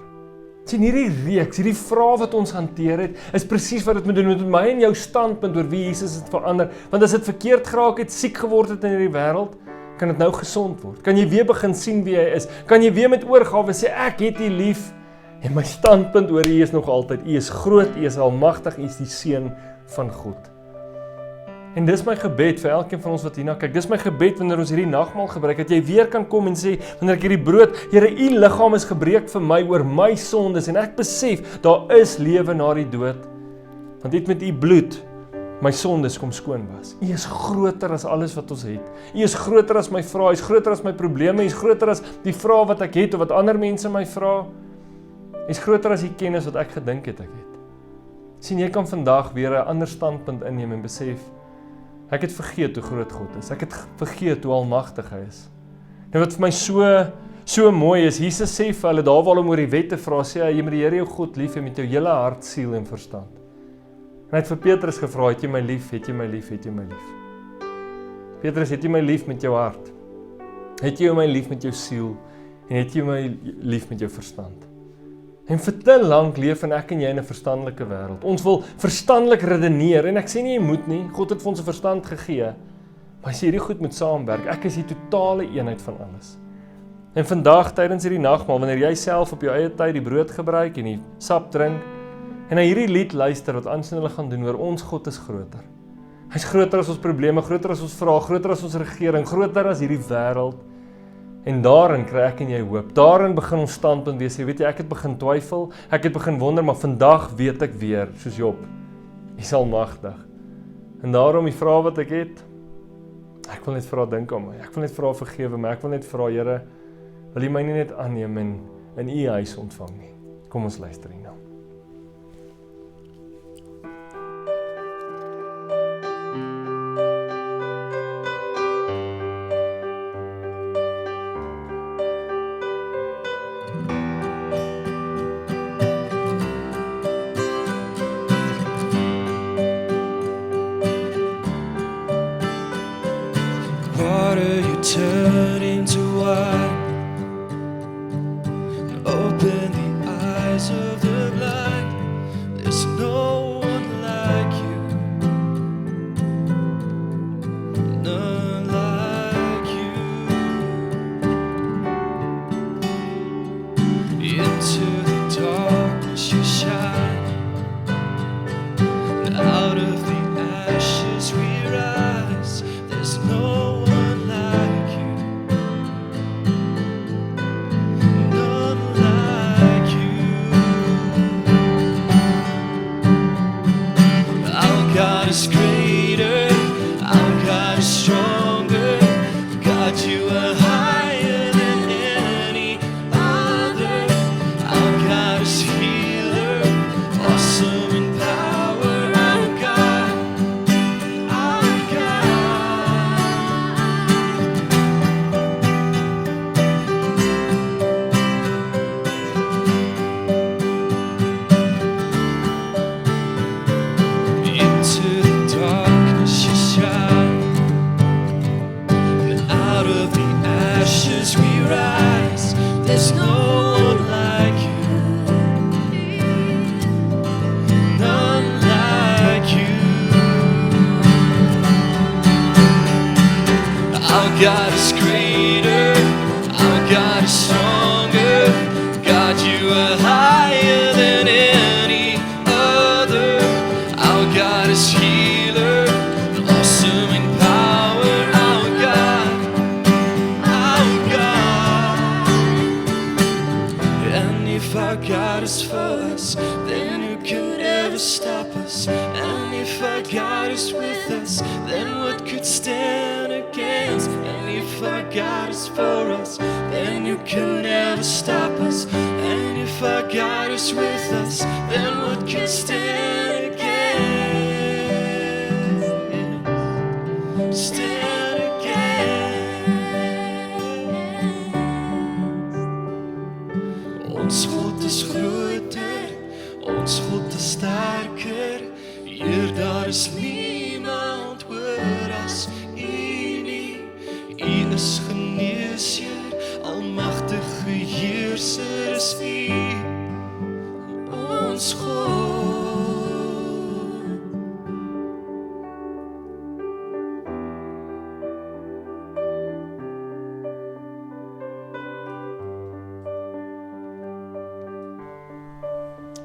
Sien hierdie reeks, hierdie vrae wat ons hanteer het, is presies wat dit moet doen, met my en jou standpunt oor wie Jesus het verander, want as dit verkeerd geraak het, siek geword het in hierdie wêreld, kan dit nou gesond word, kan jy weer begin sien wie hy is, kan jy weer met oorgawe sê, ek het u lief, en my standpunt oor u is nog altyd, u is groot, u is almagtig, u is die seun van God. En dis my gebed vir elkeen van ons wat hierna kyk, dis my gebed wanneer ons hierdie nagmaal gebruik, dat jy weer kan kom en sê, wanneer ek hierdie brood, Here, u liggaam is gebreek vir my oor my sondes, en ek besef, daar is lewe na die dood, want dit met u bloed, my sondes kom skoon was. U is groter as alles wat ons het. U is groter as my vrae, u is groter as my probleme, u is groter as die vrae wat ek het, of wat ander mense my vra. Is groter as die kennis wat ek gedink het ek het. Sien, jy kan vandag weer 'n ander standpunt inneem en besef, ek het vergeet hoe groot God is. Ek het vergeet hoe almagtig hy is. Nou wat vir my so mooi is, Jesus sê vir hulle, daar waar hulle oor die wette vra, sê hy, jy moet die Here jou God lief hê met jou hele hart, siel en verstand. En hy het vir Petrus gevra, het jy my lief, het jy my lief, het jy my lief? Petrus, het jy my lief met jou hart? Het jy my lief met jou siel? En het jy my lief met jou verstand? En vir te lank leef ek en jy in 'n verstandelike wêreld. Ons wil verstandelik redeneer, en ek sê nie jy moet nie, God het vir ons 'n verstand gegee, Maar as jy hierdie goed moet saamwerk, ek is die totale eenheid van alles. En vandag, tydens hierdie nagmaal, wanneer jy self op jou eie tyd die brood gebruik en die sap drink, en na hierdie lied luister wat Ans en hulle gaan doen, oor ons God is groter. Hy's groter as ons probleme, groter as ons vrae, groter as ons regering, groter as hierdie wêreld. En daarin kry ek en jy hoop. Daarin begin ons standpunt wees. Jy weet jy, ek het begin twyfel, ek het begin wonder, maar vandag weet ek weer, soos Job, hy is almagtig. En daarom die vraag wat ek het, ek wil net vra dink aan my, ek wil net vra vergewe my, ek wil net vra Here, wil jy my nie net aanneem en in u huis ontvang nie. Kom ons luister hier nou. Water you turn into wine, open the eyes of the blind. There's no one like you, none like you. Into the darkness you shine, and out of the ashes we rise. There's no one like you, none like you. Our God is greater, our God is stronger. God, you are higher than any other. Our God is healer, awesome in power. Our God, our God. Into the darkness you shine, and out of the ashes we rise. There's no one like you, none like you. Our God is greater, our God is stronger. God, you are higher than any other. Our God is healer, awesome in power. Our God, our God. And if our God is for us, then who can ever stop us? And if our God is with us, then what could stand against? And if our God is for us, then you can never stop us. And if our God is with us, then what can stand against? Stand against. Ons God is groter, ons God is sterker. Hier daar is niemand oor as U nie. U is geneesheer, almagtige heerser is U, ons God.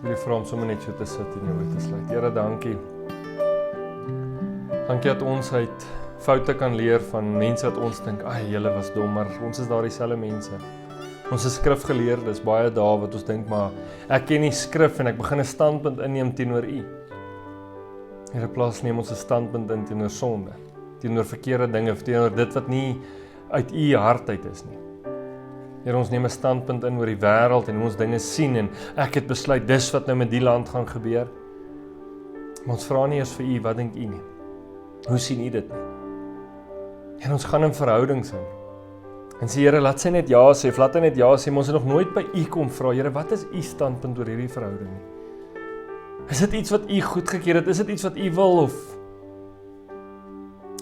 Wil jy vra om sommer net so te sit en jou oë te sluit. Here, dankie. Dankie dat ons uit foute kan leer van mense wat ons dink, "Ag, julle was dom," maar ons is daardie selfde mense. Ons is skrifgeleerdes, baie dae wat ons dink, maar ek ken die skrif en ek begin 'n standpunt inneem teenoor U. Here, plaas neem ons 'n standpunt in teenoor sonde, teenoor verkeerde dinge, teenoor dit wat nie uit U hart uit is nie. Here, ons neem 'n standpunt in oor die wêreld en hoe ons dinge sien en ek het besluit dis wat nou met die land gaan gebeur. Maar ons vra nie eers vir U, wat dink U nie? Hoe sien U dit nie? En ons gaan in verhoudings in. En sê Here, laat sy net ja sê, of laat hy net ja sê, maar ons het nog nooit by U kom vra, Here, wat is U standpunt oor hierdie verhouding nie? Is dit iets wat U goedgekeur het? Is dit iets wat U wil of?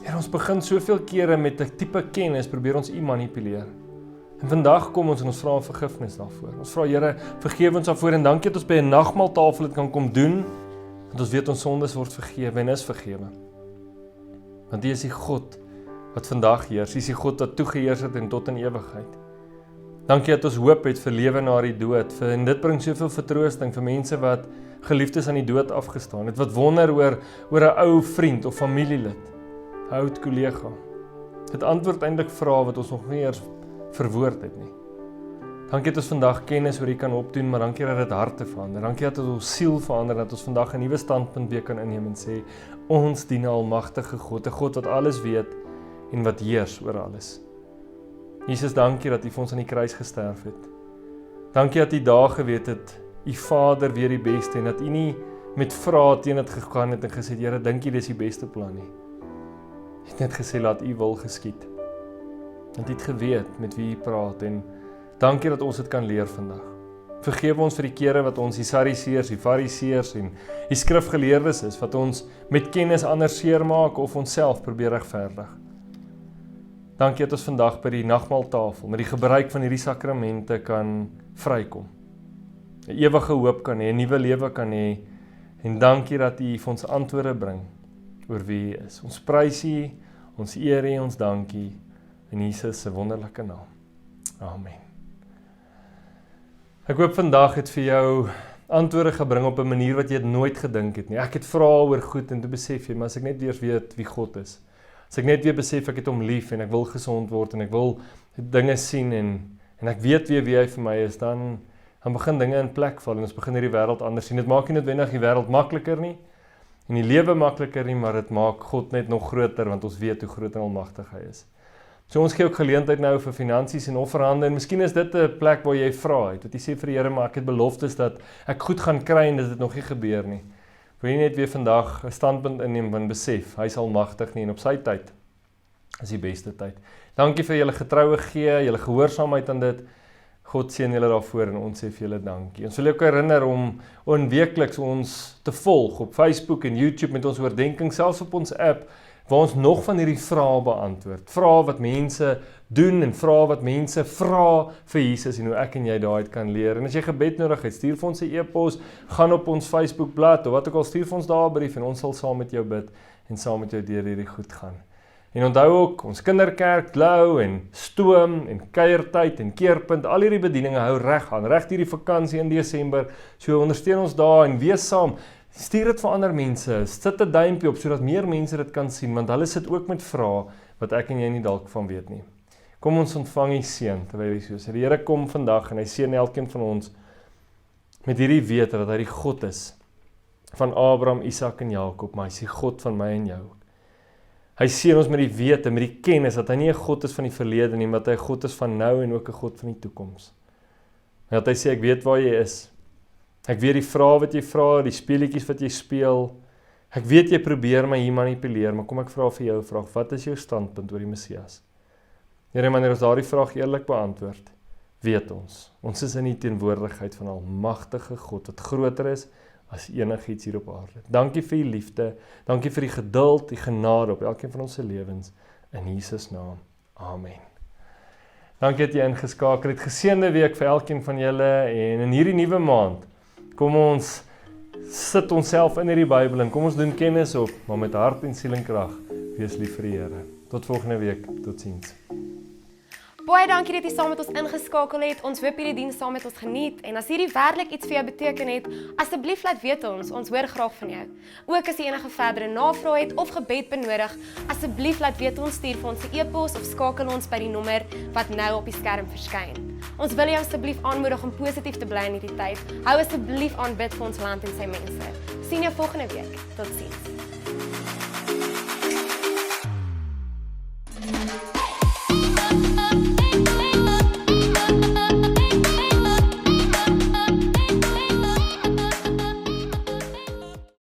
Here, ons begin soveel kere met 'n tipe kennis, probeer ons U manipuleer. En vandag kom ons en ons vra vergifnis daarvoor. Ons vra Here, vergewe ons daarvoor en dankie dat ons by 'n nagmaaltafel dit kan kom doen, want ons weet ons sondes word vergewe en is vergewe. Want U is die God wat vandag heers. U is die God wat toegeheers het en tot in ewigheid. Dankie dat ons hoop het vir lewe na die dood. En dit bring soveel vertroosting vir mense wat geliefdes aan die dood afgestaan het, wat wonder oor 'n ou vriend of familielid, 'n oud kollega. Dit antwoord eintlik vrae wat ons nog nie eers verwoord het nie. Dankie dat ons vandag kennis oor U kan opdoen, maar dankie dat dit harte verander. Dankie dat dit ons siel verander, dat ons vandag 'n nuwe standpunt weer kan inneem en sê, ons dien 'n almagtige God, 'n God wat alles weet en wat heers oor alles. Jesus, dankie dat U vir ons aan die kruis gesterf het. Dankie dat U daar geweet het, U Vader weer die beste, en dat U nie met vrae teen dit gegaan het en gesê, Here, dink jy dis die beste plan nie. U het net gesê, laat U wil geskied. Want U het geweet met wie U praat, en dankie dat ons dit kan leer vandag. Vergewe ons vir die kere wat ons die Sadduseërs, die Fariseërs en die skrifgeleerdes is, wat ons met kennis anders seermaak of onsself probeer regverdig. Dankie dat ons vandag by die nagmaaltafel met die gebruik van hierdie sakramente kan vrykom. 'n Ewige hoop kan hê, 'n nuwe lewe kan hê, en dankie dat U vir ons antwoorde bring oor wie U is. Ons prys U, ons eer U, ons dankie in Jesus se wonderlike naam. Amen. Ek hoop vandag het vir jou antwoorde gebring op 'n manier wat jy het nooit gedink het nie. Ek het vrae oor goed en toe besef jy, maar as ek net weer weet wie God is, as ek net weer besef ek het hom lief en ek wil gesond word en ek wil dinge sien en ek weet weer wie hy vir my is, dan begin dinge in plek val en ons begin hierdie wêreld anders sien. Dit maak nie noodwendig die wêreld makliker nie en die lewe makliker nie, maar dit maak God net nog groter want ons weet hoe groot en almagtig hy is. So ons gee ook geleentheid nou vir finansies en offerhande, en miskien is dit 'n plek waar jy vra het, wat jy sê vir die Here, maar ek het beloftes dat ek goed gaan kry en dit het nog nie gebeur nie. Wil jy net weer vandag 'n standpunt inneem en besef, hy is almagtig nie en op sy tyd is die beste tyd. Dankie vir julle getroue gee, julle gehoorsaamheid aan dit. God seën julle daarvoor en ons sê vir julle dankie. Ons wil ook herinner om onweekliks ons te volg op Facebook en YouTube met ons oordenking, selfs op ons app, waar ons nog van hierdie vrae beantwoord. Vrae wat mense doen en vrae wat mense vra vir Jesus en hoe ek en jy daaruit kan leer. En as jy gebed nodig het, stuur vir ons 'n e-pos, gaan op ons Facebook bladsy of wat ook al, stuur vir ons daar 'n brief en ons sal saam met jou bid en saam met jou deur hierdie goed gaan. En onthou ook, ons kinderkerk, Glou en Stoom en Kuiertyd en Keerpunt, al hierdie bedieninge hou reg aan, reg hierdie vakansie in Desember, so ondersteun ons daar en wees saam. Stuur dit vir ander mense, sit 'n duimpie op sodat meer mense dit kan sien, want hulle sit ook met vrae wat ek en jy nie dalk van weet nie. Kom ons ontvang die seën terwyl hy so is. Die Here kom vandag en hy seën elkeen van ons met hierdie wete dat hy die God is van Abraham, Isak en Jakob, maar hy is die God van my en jou. Hy seën ons met die wete, met die kennis dat hy nie 'n God is van die verlede nie, maar dat hy 'n God is van nou en ook 'n God van die toekoms. En dat hy sê, ek weet waar jy is. Ek weet die vrae wat jy vra, die speletjies wat jy speel. Ek weet jy probeer my hier manipuleer, maar kom ek vra vir jou 'n vraag. Wat is jou standpunt oor die Messias? Here, wanneer ons daardie vraag eerlik beantwoord, weet ons is in die teenwoordigheid van 'n almagtige God wat groter is as enigiets hier op aarde. Dankie vir die liefde, dankie vir die geduld, die genade op elkeen van ons se lewens, in Jesus naam. Amen. Dankie dat jy ingeskakel het. Geseënde week vir elkeen van julle, en in hierdie nuwe maand, kom ons sit onsself in hierdie Bybel en kom ons doen kennis op, maar met hart en siel en krag. Wees lief vir die Here. Tot volgende week. Totsiens. Baie dankie dat jy saam met ons ingeskakel het. Ons hoop hierdie diens saam met ons geniet. En as hierdie werklik iets vir jou beteken het, asseblief laat weet ons hoor graag van jou. Ook as jy enige verdere navrae het of gebed benodig, asseblief laat weet ons, stuur vir ons 'n e-pos of skakel ons by die nommer wat nou op die skerm verskyn. Ons wil jou asseblief aanmoedig om positief te bly in hierdie tyd. Hou asseblief aan bid vir ons land en sy mense. Sien jou volgende week. Totsiens.